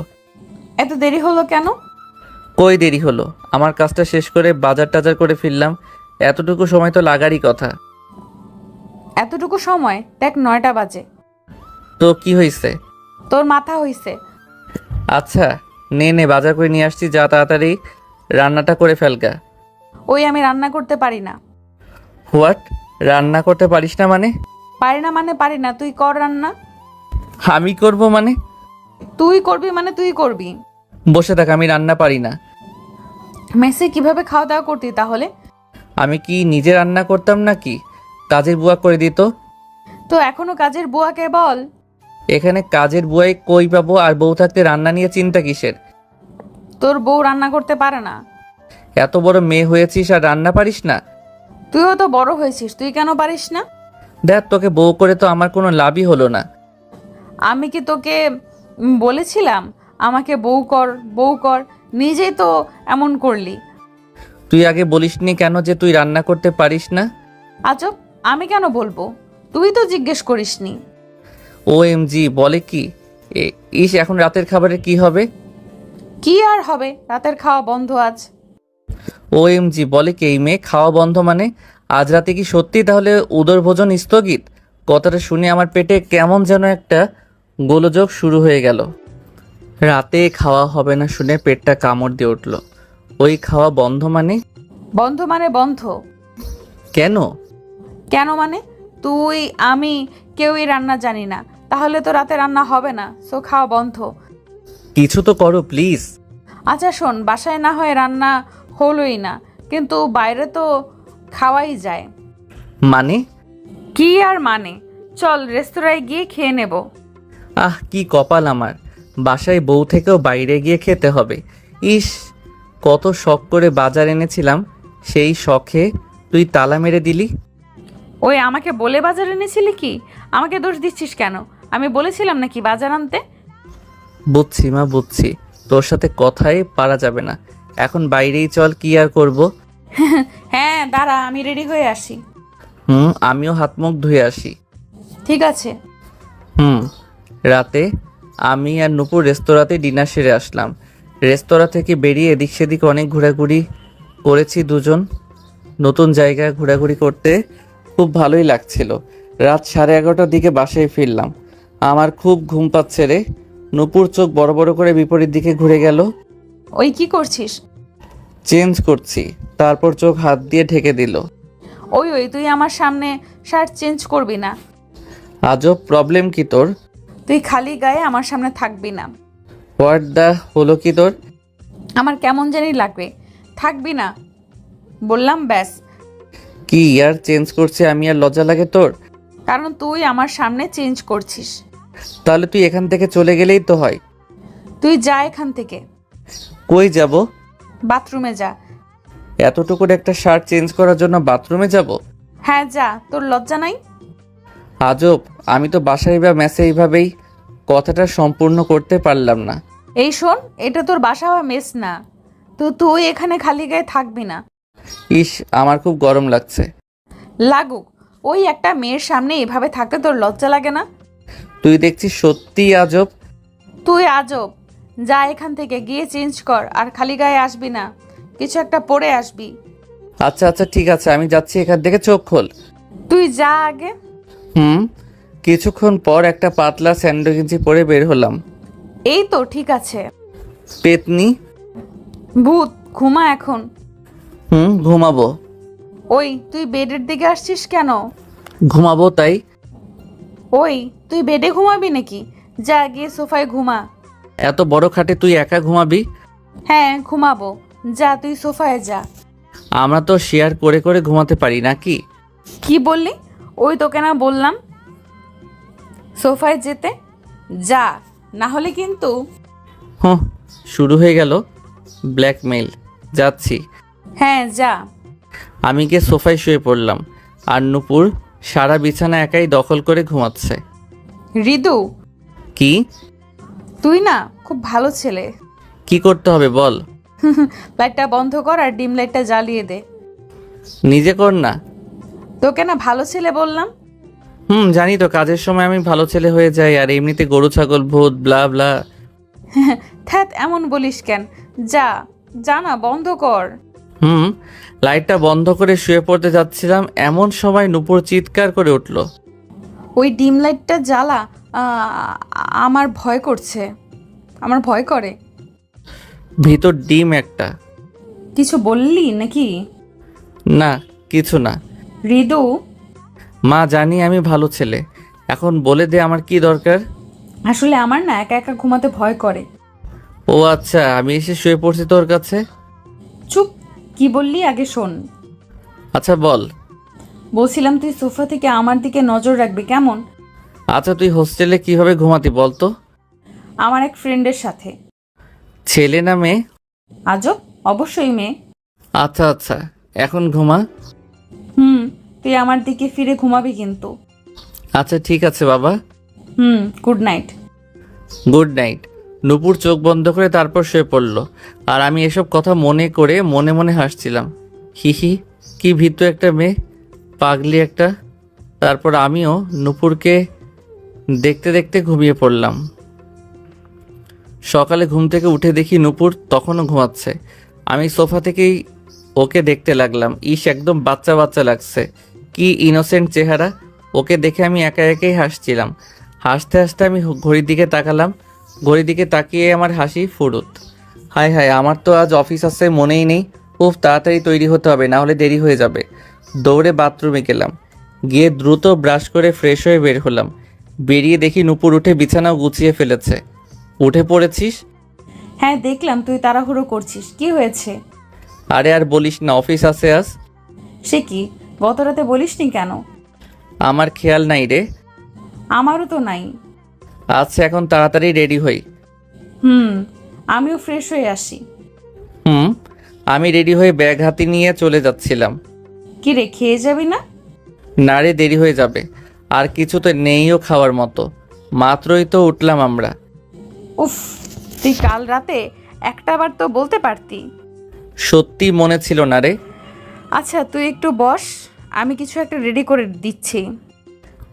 এত দেরি হলো কেন? কই দেরি হলো, আমার কাজটা শেষ করে বাজার টাজার করে ফিরলাম। এতটুকু সময় তো লাগারই কথা। এতটুকু সময়? দেখ 9টা বাজে। তো কি হয়েছে? তোর মাথা হইছে। আচ্ছা নে নে, বাজার করে নিয়ে আসছি, যা তাড়াতাড়ি রান্নাটা করে ফেলগা। ওই আমি রান্না করতে পারি না। হোয়াট? রান্না করতে পারিস না মানে? পারি না মানে পারি না, তুই কর রান্না। আমি করব মানে? তুই করবি মানে তুই করবি। বসে থাক, আমি রান্না পারি না। মেসে কিভাবে খাওয়া দাওয়া করতি তাহলে? আমি কি নিজে রান্না করতাম নাকি কাজের বুয়া করে দিত? তো এখনো কাজের বুয়াকে বল। এখানে কাজের বুয়াই কই পাবো, আর বউ থাকতে রান্না নিয়ে চিন্তা কিসের? তোর বউ রান্না করতে পারে না। এত বড় মেয়ে হয়েছিস আর রান্না পারিস না? তুইও তো বড় হয়েছিস, তুই কেন পারিস না? দেখ, তোকে বউ করে তো আমার কোনো লাভই হলো না। আমি কি তোকে বলেছিলাম আমাকে বউ কর বউ কর? নিজেই তো এমন করলি। তুই আগে বলিসনি কেন যে তুই রান্না করতে পারিস না? আজব, আমি কেন বলবো? তুই তো জিজ্ঞেস করিসনি। OMG, বলে কি? ইস, এখন রাতের খাবারের কি হবে? কি আর হবে, রাতের খাওয়া বন্ধ আজ। OMG, বলে কি এই মেয়ে? খাওয়া বন্ধ মানে আজ রাতে কি সত্যি তাহলে উদর ভোজন স্থগিত? কথাটা শুনে আমার পেটে কেমন যেন একটা গোলযোগ শুরু হয়ে গেল। রাতে খাওয়া হবে না শুনে পেটটা কামড় দিয়ে উঠল। ওই খাওয়া বন্ধ মানে? বন্ধ মানে বন্ধ। কেন? কেন মানে তুই আমি কেউই রান্না জানি না, তাহলে তো রাতে রান্না হবে না, সো খাওয়া বন্ধ। কিছু তো করো প্লিজ। আচ্ছা শোন, বাসায় না হয় রান্না হলোই না, কিন্তু বাইরে তো খাওয়াই যায়। মানে? কি আর মানে, চল রেস্তোরাঁয় গিয়ে খেয়ে নেব। কি কপাল আমার, বাসায় বউ থেকেও বাইরে গিয়ে খেতে হবে। ইস, কত শখ করে বাজার এনেছিলাম, সেই শখে তুই তালা মেরে দিলি। ওই আমাকে বলে বাজার এনেছিলি কি? আমাকে দোষ দিচ্ছিস কেন? আমি বলেছিলাম নাকি বাজার আনতে? বুঝছি মা, বুঝছি। তোর সাথে কথাই পারা যাবে না। এখন বাইরেই চল, কি আর করব। হ্যাঁ দাঁড়া, আমি রেডি হয়ে আসি। আমিও হাত মুখ ধুয়ে আসি। ঠিক আছে। রাতে আমি আর নুপুর রেস্তোরাঁতে ডিনার সেরে আসলাম। রেস্তোরাঁ থেকে বেরিয়ে এদিক সেদিক অনেক ঘোরাঘুরি করেছি দুজন। নতুন জায়গায় ঘোরাঘুরি করতে খুব ভালোই লাগছিল। রাত 11:30টার দিকে বাসায় ফিরলাম। আমার খুব ঘুম পাচ্ছে রে। নুপুর চোখ বড় বড় করে বিপরীত দিকে ঘুরে গেল। ওই কি করছিস? চেঞ্জ করছি। তারপর চোখ হাত দিয়ে ঢেকে দিল। ওই তুই আমার সামনে শার্ট চেঞ্জ করবি না। আজব, প্রবলেম কি তোর? তুই খালি গায়ে আমার সামনে থাকবি না। হোয়াট দা হলো কি তোর? আমার কেমন জানি লাগবে, থাকবি না বললাম, ব্যাস। কি আর চেঞ্জ করছে, আমি আর লজ্জা লাগে তোর? কারণ তুই আমার সামনে চেঞ্জ করছিস। তাহলে তুই এখান থেকে চলে গেলেই তো হয়। তুই যা এখান থেকে। কই যাব? বাথরুমে যা। এতটুকুর একটা শার্ট চেঞ্জ করার জন্য বাথরুমে যাব? হ্যাঁ যা, তোর লজ্জা নাই? আজব, আমি তো বাসায় বা মেসে এইভাবেই কথাটা সম্পূর্ণ করতে পারলাম না। এই শোন, এটা তোর বাসা বা মেস না, তো তুই এখানে খালি গায়ে থাকবি না। ইস, আমার খুব গরম লাগছে। লাগুক, ওই একটা মেয়ের সামনে এভাবে থাকতে তোর লজ্জা লাগে না? তুই দেখছিস সত্যিই আজব। তুই আজব। যা এখান থেকে, গিয়ে চেঞ্জ কর, আর খালি গায়ে আসবি না, কিছু একটা পরে আসবি। আচ্ছা আচ্ছা ঠিক আছে, আমি যাচ্ছি, এখান থেকে চোখ খোল। তুই যা আগে। কিছুক্ষণ পর একটা পাতলা স্যান্ডো গেঞ্জি পরে বের হলাম। এই তো ঠিক আছে। পেতনি। ভূত, ঘুমা এখন। ঘুমাবো। ওই তুই বেডের দিকে আসছিস কেন? ঘুমাবো তাই। ওই তুই বেডে ঘুমাবি নাকি? যা গিয়ে সোফায় ঘুমা। এত বড় খাটে তুই একা ঘুমাবি? হ্যাঁ ঘুমাবো, যা তুই সোফায় যা। আমরা তো শেয়ার করে করে ঘুমাতে পারি নাকি? কি বললি? ওই তোকে না বললাম সোফায় যেতে, যা, না হলে কিন্তু। শুরু হয়ে গেল ব্ল্যাকমেইল। যাচ্ছি। হ্যাঁ যা। আমি গিয়ে সোফায় শুয়ে পড়লাম, আর নুপুর সারা বিছানা একাই দখল করে ঘুমাচ্ছে। হৃদু, কি? তুই না খুব ভালো ছেলে। কি করতে হবে বল? লাইটটা বন্ধ কর আর ডিম লাইটটা জ্বালিয়ে দে। নিজে কর না। তোকে না ভালো ছেলে বললাম। জানি তো, কাজের সময় আমি ভালো ছেলে হয়ে যাই, আর এমনিতে গরু ছাগল ভূত ব্লা ব্লা। থ্যাত, এমন বলিস কেন? যা, যা না, বন্ধ কর। লাইটটা বন্ধ করে শুয়ে পড়তে যাচ্ছিলাম, এমন সময় নুপুর চিৎকার করে উঠল। ওই ডিম লাইটটা জ্বালা। আমার ভয় করছে, আমার ভয় করে। ভিতর ডিম একটা। কিছু বললি নাকি? না, কিছু না। হৃদু, মা, জানি আমি ভালো ছেলে, এখন বলে দে আমার কি দরকার। আসলে আমার না একা একা ঘুমাতে ভয় করে। ও আচ্ছা, আমি এসে শুয়ে পড়ছি তোর কাছে। চুপ, কি বললি আগে শোন। আচ্ছা বল। বলছিলাম তুই সোফা থেকে আমার দিকে নজর রাখবি, কেমন? আচ্ছা, তুই হোস্টেলে কিভাবে ঘুমাতি বলতো? আমার এক ফ্রেন্ডের সাথে। ছেলে না মেয়ে? আজব, অবশ্যই মেয়ে। আচ্ছা আচ্ছা, এখন ঘুমা। তুই আমার দিকে ফিরে ঘুমাবি কিন্তু। আচ্ছা ঠিক আছে বাবা। Good night. Good night. Nupur চোখ বন্ধ করে তারপর শুয়ে পড়ল, আর আমি এসব কথা মনে করে মনে মনে হাসছিলাম। হিহি, কি ভীতু একটা মেয়ে, পাগলি একটা। তারপর আমিও নুপুরকে দেখতে দেখতে ঘুমিয়ে পড়লাম। সকালে ঘুম থেকে উঠে দেখি নুপুর তখনও ঘুমাচ্ছে। আমি সোফা থেকেই ওকে দেখতে লাগলাম। ইস, একদম বাচ্চা বাচ্চা লাগছে, কি ইনোসেন্ট চেহারা। ওকে দেখে আমি একা একাই হাসছিলাম। হাসতে হাসতে আমি ঘড়ির দিকে তাকালাম। ঘড়ির দিকে তাকিয়ে আমার হাসি ফুরুত। হায় হায়, আমার তো আজ অফিস আছে, মনেই নেই। খুব তাড়াতাড়ি তৈরি হতে হবে, না হলে দেরি হয়ে যাবে। দৌড়ে বাথরুমে গেলাম, গিয়ে দ্রুত ব্রাশ করে ফ্রেশ হয়ে বের হলাম। বেরিয়ে দেখি নুপুর উঠে বিছানাও গুছিয়ে ফেলেছে। উঠে পড়েছিস? হ্যাঁ দেখলাম, তুই তাড়াহুড়ো করছিস, কি হয়েছে? আরে আর বলিস না, অফিস আছে আজ। সে কি, গত রাতে বলিসনি কেন? আমার খেয়াল নাই রে। আমারও তো নাই। আচ্ছা, এখন তাড়াতাড়ি রেডি হই। আমিও ফ্রেশ হয়ে আসি। আমি রেডি হয়ে ব্যাগ হাতে নিয়ে চলে যাচ্ছিলাম। কি রে, খেয়ে যাবি না? না রে, দেরি হয়ে যাবে। আর কিছু তো নেইও খাওয়ার মতো, মাত্রই তো উঠলাম আমরা। উফ, তুই কাল রাতে একটা বার তো বলতে পারতি। সত্যি মনে ছিল না রে। আচ্ছা তুই একটু বস, আমি কিছু একটা রেডি করে দিচ্ছি।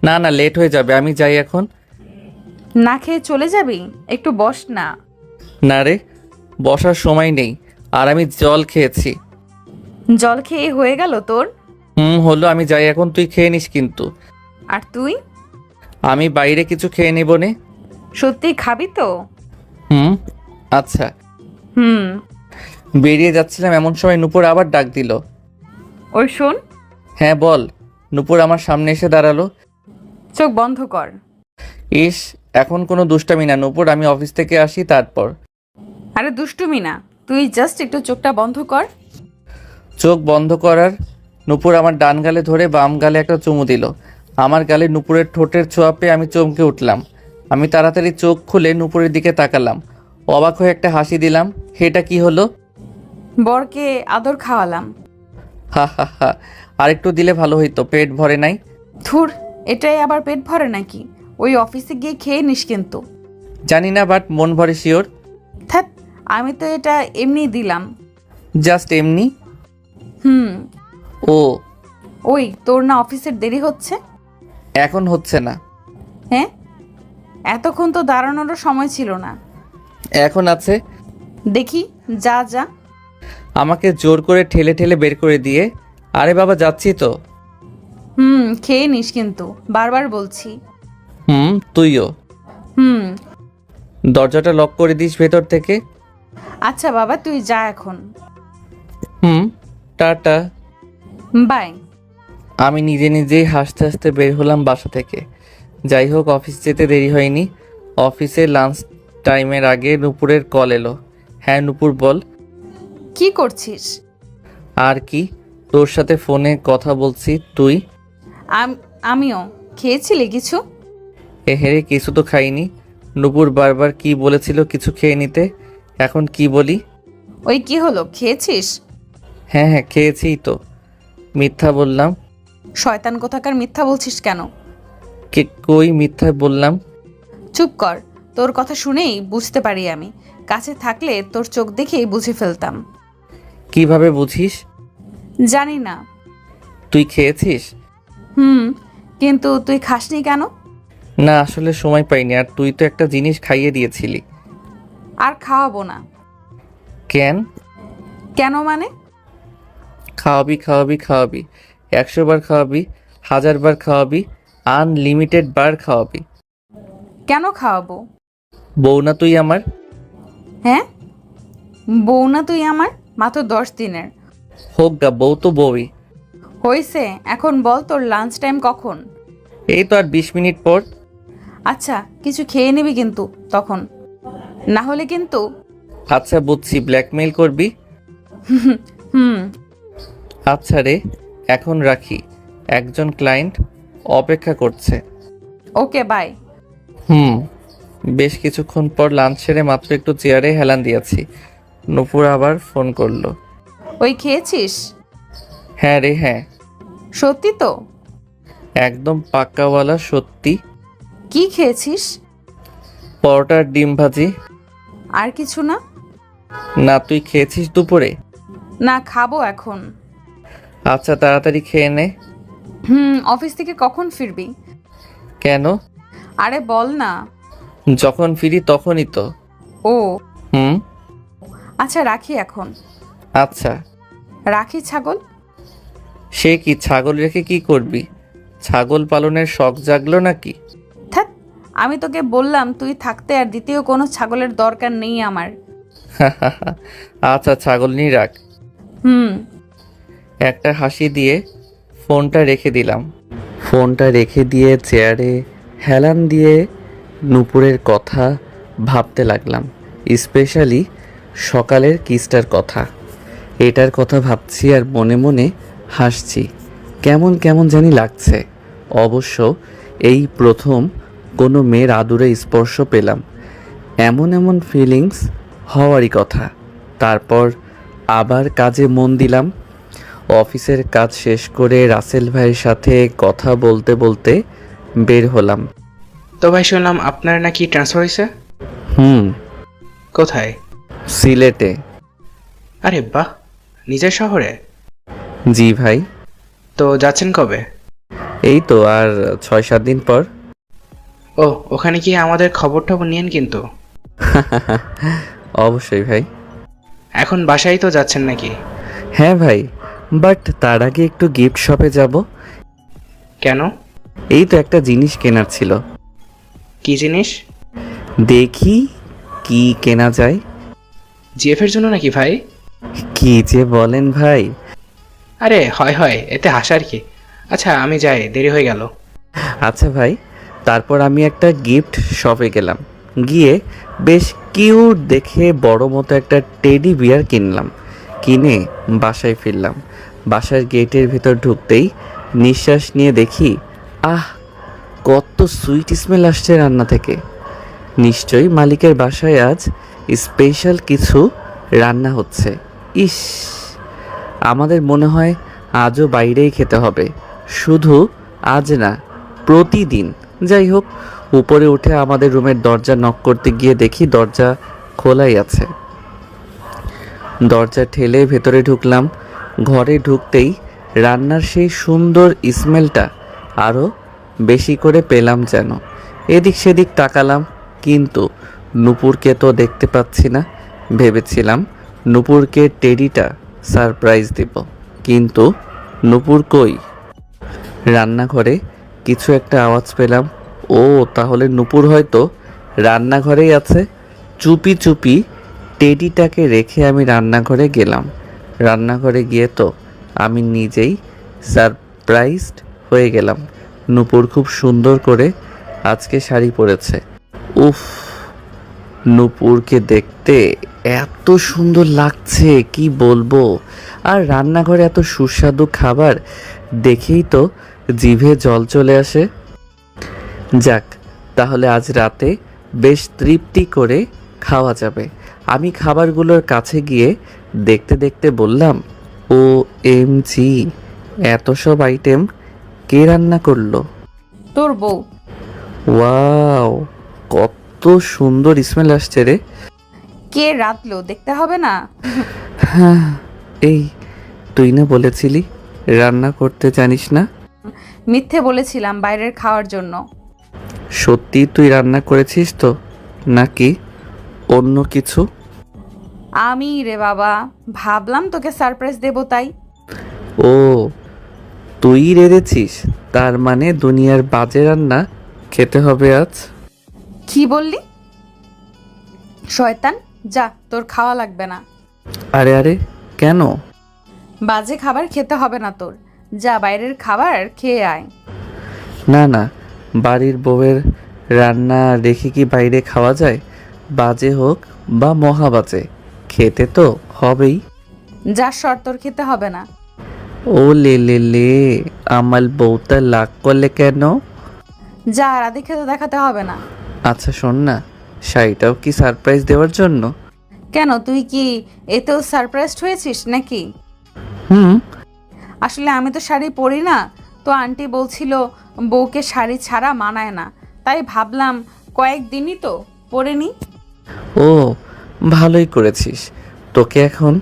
না না, লেট হয়ে যাবে, আমি যাই এখন। না খেয়ে চলে যাবি? একটু বস না। না রে, বসার সময় নেই, আর আমি জল খেয়েছি। জল খেয়ে হয়ে গেল তোর? হলো, আমি যাই এখন, তুই খেয়ে নিস কিন্তু। আর তুই? আমি বাইরে কিছু খেয়ে নেব নে। সত্যি খাবি তো? আচ্ছা। হুম। বেরিয়ে যাচ্ছিলাম এমন সময় নূপুর আবার ডাক দিল। ওই শোন। হ্যাঁ বল। নূপুর আমার সামনে এসে দাঁড়ালো। চোখ বন্ধ কর। ইস, এখন কোনো দুষ্টামি না নূপুর, আমি অফিস থেকে আসি তারপর। আরে দুষ্টুমি না, তুই জাস্ট একটু চোখটা বন্ধ কর। চোখ বন্ধ করার নূপুর আমার ডান গালে ধরে বাম গালে একটা চুমু দিল। আমার গালে নূপুরের ঠোঁটের ছোঁয়া পেয়ে আমি চমকে উঠলাম। আমি তাড়াতাড়ি চোখ খুলে নূপুরের দিকে তাকালাম, অবাক হয়ে একটা হাসি দিলাম। এটা কি হলো? বরকে আদর খাওয়ালাম। হা হা হা, আরেকটু দিলে ভালো হইতো, পেট ভরে নাই। ধুর, এটাই আবার পেট ভরে নাকি? ওই অফিসে গিয়ে খেয়ে নিস কিন্তু। জানি না, বাট মন ভরে শিওর। ধ্যাৎ, আমি তো এটা এমনি দিলাম। জাস্ট এমনি? ও, ওই তোর না অফিসের দেরি হচ্ছে? এখন হচ্ছে না। হ্যাঁ, এতক্ষণ তো দাঁড়ানোরও সময় ছিল না। এখন আছে। দেখি, যা যা। আমাকে জোর করে ঠেলে ঠেলে বের করে দিয়ে, আরে বাবা যাচ্ছি তো। খেয়ে নিস কিন্তু, বারবার বলছি। তুইও। হুম। দরজাটা লক করে দিস ভেতর থেকে। আচ্ছা বাবা, তুই যা এখন। টাটা। বাই। আমি নিজে নিজেই হাসতে হাসতে বের হলাম বাসা থেকে। যাই হোক, অফিস যেতে দেরি হয়নি। অফিসে লাঞ্চ টাইমের আগে নূপুরের কল এলো। হ্যাঁ নূপুর বল। কি করছিস? আর কি, তোর সাথে ফোনে কথা বলছি। তুই? আমিও। খেয়েছিলি কিছু? হেরে কিছু তো খাইনি। নূপুর বারবার কি বলেছিল কিছু খেয়ে নিতে, এখন কি বলি? ওই কি হলো, খেয়েছিস? হ্যাঁ হ্যাঁ, খেয়েছিই তো। মিথ্যা বললাম? শয়তান কোথাকার, মিথ্যা বলছিস কেন? কই মিথ্যা বললাম? চুপ কর, তোর কথা শুনেই বুঝতে পারি আমি। কাছে থাকলে তোর চোখ দেখেই বুঝে ফেলতাম। কিভাবে বুঝিস? জানি না। তুই খেয়েছিস? কিন্তু তুই খাসনি কেন? না, আসলে সময় পাইনি, আর তুই তো একটা জিনিস খাইয়ে দিয়েছিলি। আর খাওয়াবো না। কেন? কেন মানে? খাওয়াবি খাওয়াবি খাওয়াবি, 100 বার খাওয়াবি, 1000 বার খাওয়াবি, আনলিমিটেড বার খাওয়াবি। কেন খাওয়াবো? বউ না তুই আমার? হ্যাঁ, বউ না তুই আমার? মাত্র 10 দিনের। হোক গা, বউ তো বউই। হয়েছে, এখন বল তোর লাঞ্চ টাইম কখন? এই তো আর 20 মিনিট পর। আচ্ছা, কিছু খেয়ে নিবি কিন্তু তখন, না হলে কিন্তু। আচ্ছা বুঝছি, ব্ল্যাকমেইল করবি। হুম। আচ্ছা রে, এখন রাখি, একজন ক্লায়েন্ট অপেক্ষা করছে। ওকে, বাই। বেশ কিছুক্ষণ পর লাঞ্চ সেরে মাত্র একটু চেয়ারে হেলান দিয়েছি, নূপুর আবার ফোন করলো। ওই খেয়েছিস? হ্যাঁ রে হ্যাঁ। সত্যি তো? একদম পাক্কাওয়ালা সত্যি। কি খেয়েছিস? পরোটার ডিম ভাজি। আর কিছু না? না, তুই খেয়েছিস দুপুরে? না, খাবো এখন। আচ্ছা তাড়াতাড়ি খেয়ে নে। অফিস থেকে কখন ফিরবি? কেন? আরে বল না। যখন ফিরি তখনই তো। ও। হুম। আচ্ছা রাখি এখন। আচ্ছা। রাখি ছাগল। সে কি, ছাগল রেখে কি করবি? ছাগল পালনের শখ জাগলো নাকি? ধ্যাৎ, আমি তোকে বললাম তুই থাকতে আর দ্বিতীয় কোনো ছাগলের দরকার নেই আমার। আচ্ছা, ছাগল নিয়ে রাখ। একটা হাসি দিয়ে ফোনটা রেখে দিলাম। ফোনটা রেখে দিয়ে চেয়ারে হেলান দিয়ে নূপুরের কথা ভাবতে লাগলাম, স্পেশালি সকালের কিসটার কথা। এটার কথা ভাবছি আর মনে মনে হাসছি। কেমন কেমন জানি লাগছে। অবশ্য এই প্রথম কোনো মেয়ের আদুরে স্পর্শ পেলাম। এমন এমন ফিলিংস হওয়ারই কথা। তারপর আবার কাজে মন দিলাম। অফিসের কাজ শেষ করে রাসেল ভাইয়ের সাথে কথা বলতে বলতে বের হলাম। তো ভাই শুনলাম আপনার নাকি ট্রান্সফার হয়েছে। হুম, কোথায়? সিলেটে। আরে বাহ, নিজের শহরে? জি ভাই। তো যাচ্ছেন কবে? এই তো আর 6-7 দিন পর। ও, ওখানে গিয়ে আমাদের খবর টবর নিয়েন কিন্তু। অবশ্যই ভাই। এখন বাসায় তো যাচ্ছেন নাকি? হ্যাঁ ভাই, বাট তার আগে একটু গিফট শপে যাব। কেন? এই তো একটা জিনিস কেনার ছিল। কি জিনিস? দেখি কি কেনা যায়। জিএফ এর জন্য নাকি ভাই? কি যে বলেন ভাই। আরে হয় হয়, এতে হাসার কি। আচ্ছা আমি যাই, দেরি হয়ে গেল। আচ্ছা ভাই, তারপর আমি একটা গিফট শপে গেলাম। গিয়ে বেশ কিউট দেখে বড় মতো একটা টেডি বিয়ার কিনলাম। কিনে বাসায় ফিরলাম। বাসার গেটের ভেতর ঢুকতেই নিঃশ্বাস নিয়ে দেখি, আহ, কত সুইট স্মেল আসছে রান্না থেকে। নিশ্চয়ই মালিকের বাসায় আজ স্পেশাল কিছু রান্না হচ্ছে। ইস, আমাদের মনে হয় আজও বাইরেই খেতে হবে। শুধু আজ না, প্রতিদিন। যাই হোক, উপরে উঠে আমাদের রুমের দরজা নক করতে গিয়ে দেখি দরজা খোলাই আছে। দরজা ঠেলে ভেতরে ঢুকলাম। ঘরে ঢুকতেই রান্নার সেই সুন্দর স্মেলটা আরও বেশি করে পেলাম যেন। এদিক সেদিক তাকালাম, কিন্তু নূপুরকে তো দেখতে পাচ্ছি না। ভেবেছিলাম নূপুরকে টেডিটা সারপ্রাইজ দিব, কিন্তু নূপুর কই? রান্নাঘরে কিছু একটা আওয়াজ পেলাম। ও, তাহলে নূপুর হয়তো রান্নাঘরেই আছে। চুপি চুপি টেডিটাকে রেখে আমি রান্নাঘরে গেলাম। রান্নাঘরে গিয়ে তো আমি নিজেই সারপ্রাইজড হয়ে গেলাম। নূপুর খুব সুন্দর করে আজকে শাড়ি পরেছে। উফ, নূপুরকে দেখতে এত সুন্দর লাগছে কি বলবো। আর রান্নাঘরে এত সুস্বাদু খাবার দেখেই তো জিভে জল চলে আসে। যাক, তাহলে আজ রাতে বেশ তৃপ্তি করে খাওয়া যাবে। আমি খাবারগুলোর কাছে গিয়ে দেখতে দেখতে বললাম, ও এম জি, এত সব আইটেম কে রান্না করলো? তোর বউ। ওয়াও, কত সুন্দর স্মেল আসছে রে। কে রাঁধলো দেখতে হবে না? হ্যাঁ, এই তুই না বলেছিলি রান্না করতে জানিস না? মিথ্যে বলেছিলাম বাইরের খাওয়ার জন্য। সত্যি তুই রান্না করেছিস তো, নাকি অন্য কিছু? আমি রে বাবা, ভাবলাম তোকে সারপ্রাইজ দেবো তাই। ও, তুই রেঁধেছিস? তার মানে দুনিয়ার বাজে রান্না খেতে হবে আজ। কি বললি? শয়তান, যা, তোর খাওয়া লাগবে না। আরে আরে, কেন? বাজে খাবার খেতে হবে না তোর। যা, বাইরের খাবার খেয়ে আয়। না না, বাড়ির বউয়ের রান্না রেখে কি বাইরে খাওয়া যায়? বাজে হোক বা মহা বাজে, খেতে তো হবেই। যা, সর, তোর খেতে হবে না। ও লে লে লে, আমার বউটা লাগ করলে কেন? যা, রাধে খেতে দেখাতে হবে না। আচ্ছা শোন না, শাড়িটাও কি সারপ্রাইজ দেওয়ার জন্য? কেন, তুই কি এতেও সারপ্রাইজড হয়েছিস নাকি? হুম। আসলে আমি তো শাড়ি পরি না, তো আন্টি বলছিল বউকে শাড়ি ছাড়া মানায় না, তাই ভাবলাম কয়েকদিনই তো পরে নি। ও, ভালোই করেছিস। তোকে এখন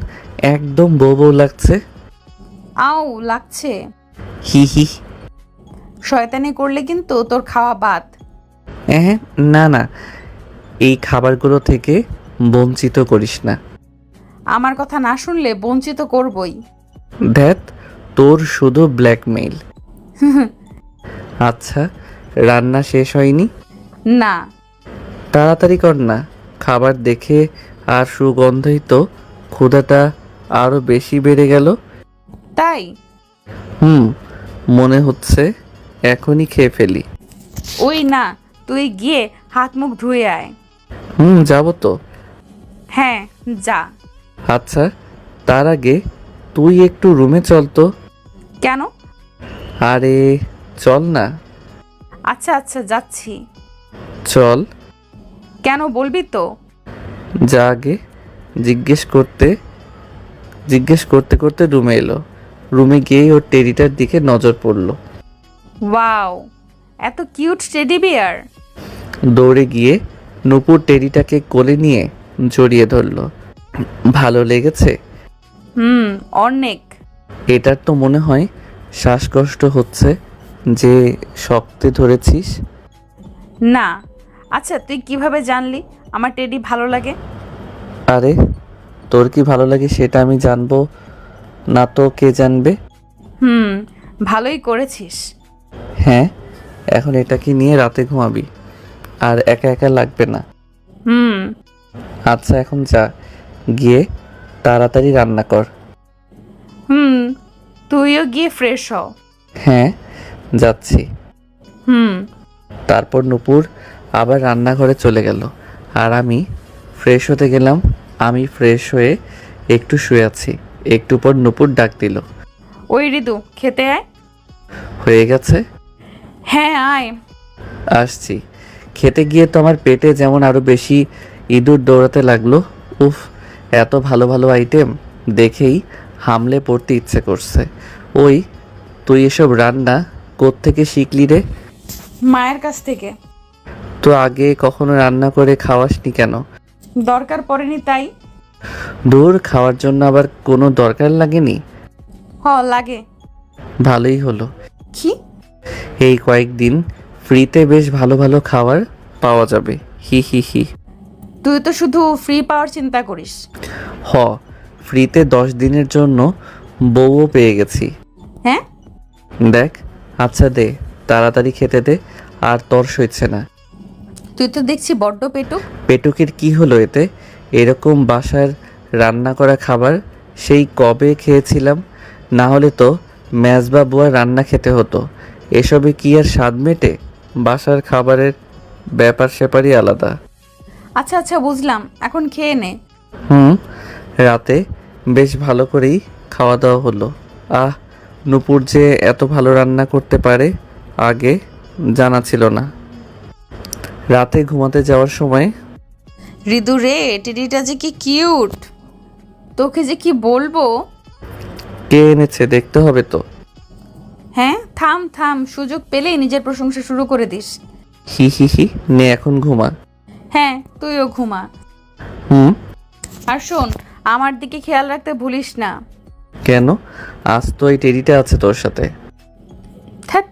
একদম বউ বউ লাগছে। আও লাগছে। হি হি। শয়তানি করলে কিন্তু তোর খাওয়া বাদ। হ্যাঁ, না না, এই খাবারগুলো থেকে বঞ্চিত করিস না। আমার কথা না শুনলে বঞ্চিত করবই। ধ্যাত, তোর শুধু ব্ল্যাকমেইল। আচ্ছা, রান্না শেষ হয়নি? না। তাড়াতাড়ি কর না, খাবার দেখে আর সুগন্ধই তো ক্ষুধাটা আরো বেশি বেড়ে গেল। তাই? হুম, মনে হচ্ছে এখনই খেয়ে ফেলি। ওই না, তুই গিয়ে হাত মুখ ধুয়ে আয়। হুম, যাবো তো। হ্যাঁ, যা। আচ্ছা, তার আগে তুই একটু রুমে চল তো। কেন? আরে চল না। আচ্ছা আচ্ছা, যাচ্ছি। চল। কেন বলবি তো? যা, আগে জিজ্ঞেস করতে জিজ্ঞেস করতে করতে রুমে এলো। রুমে গিয়েই ওর টেডিটার দিকে নজর পড়ল। ওয়াও, এত কিউট টেডি বিয়ার। দৌড়ে গিয়ে নূপুর টেডিটাকে কোলে নিয়ে জড়িয়ে ধরল। ভালো লেগেছে? অনেক। এটার তো মনে হয় শ্বাসকষ্ট হচ্ছে যে শক্তে ধরেছিস। না, আচ্ছা তুই কিভাবে জানলি আমার টেডি ভালো লাগে? আরে তোর কি ভালো লাগে সেটা আমি জানবো না তো কে জানবে? ভালোই করেছিস। হ্যাঁ, এখন এটাকে নিয়ে রাতে ঘুমাবি, আর একা একা লাগবে না। আচ্ছা এখন যা, গিয়ে তাড়াতাড়ি রান্না কর। তুইও গিয়ে ফ্রেশ হ। হ্যাঁ যাচ্ছি। হুম। তারপর নূপুর আবার রান্নাঘরে চলে গেল, আর আমি ফ্রেশ হতে গেলাম। আমি ফ্রেশ হয়ে একটু শুয়ে আছি। একটু পর নূপুর ডাক দিল। ওই ঋতু, খেতে আয়। হয়ে গেছে? হ্যাঁ আয়। আসছি। খেতে গিয়ে তো আমার পেটে যেমন আরো বেশি ইঁদুর দৌড়াতে লাগলো। উফ, এত ভালো ভালো আইটেম দেখেই হামলে পড়তে ইচ্ছে করছে। ওই তুই এসব রান্না কোত্থেকে শিখলি রে? মায়ের কাছ থেকে। তো আগে কখনো রান্না করে খাওয়াসনি কেন? দরকার পড়েনি তাই। দূর, খাওয়ার জন্য আবার কোনো দরকার লাগেনি? লাগে। ভালোই হলো। কি? এই কয়েকদিন ফ্রিতে বেশ ভালো ভালো খাবার পাওয়া যাবে। হি হি হি। তুই তো শুধু ফ্রি পাওয়ার চিন্তা করিস। হ, ফ্রিতে 10 দিনের জন্য বউও পেয়ে গেছি। হ্যাঁ? দেখ, আচ্ছা দে, তাড়াতাড়ি খেতে দে, আর তর সইছে না। তুই তো দেখছি বড্ড পেটুক। পেটুকের কি হলো এতে? এরকম বাসার রান্না করা খাবার সেই কবে খেয়েছিলাম। না হলে তো মেজবা বুয়ার রান্না খেতে হতো। এসবে কি আর স্বাদ মেটে? বাসার খাবারের ব্যাপার স্যাপারই আলাদা। আচ্ছা আচ্ছা বুঝলাম, এখন খেয়ে নে। রাতে বেশ ভালো করেই খাওয়া দাওয়া হলো। নূপুর যে এত ভালো রান্না করতে পারে আগে জানা ছিল না। রাতে ঘুমাতে যাওয়ার সময় ঋতু রে, টেডিটা যে কি কিউট, তোকে যে কি বলবো। কে এনেছে দেখতে হবে তো। হ্যাঁ, থাম থাম, সুযোগ পেলেই নিজের প্রশংসা শুরু করে দিস। হি হি হি, নে এখন ঘুমা। হ্যাঁ, তুইও ঘুমা। হুম। আর শোন, আমার দিকে খেয়াল রাখতে ভুলিস না। কেন? আজ তো এই টেডিটা আছে তোর সাথে। ধ্যাৎ,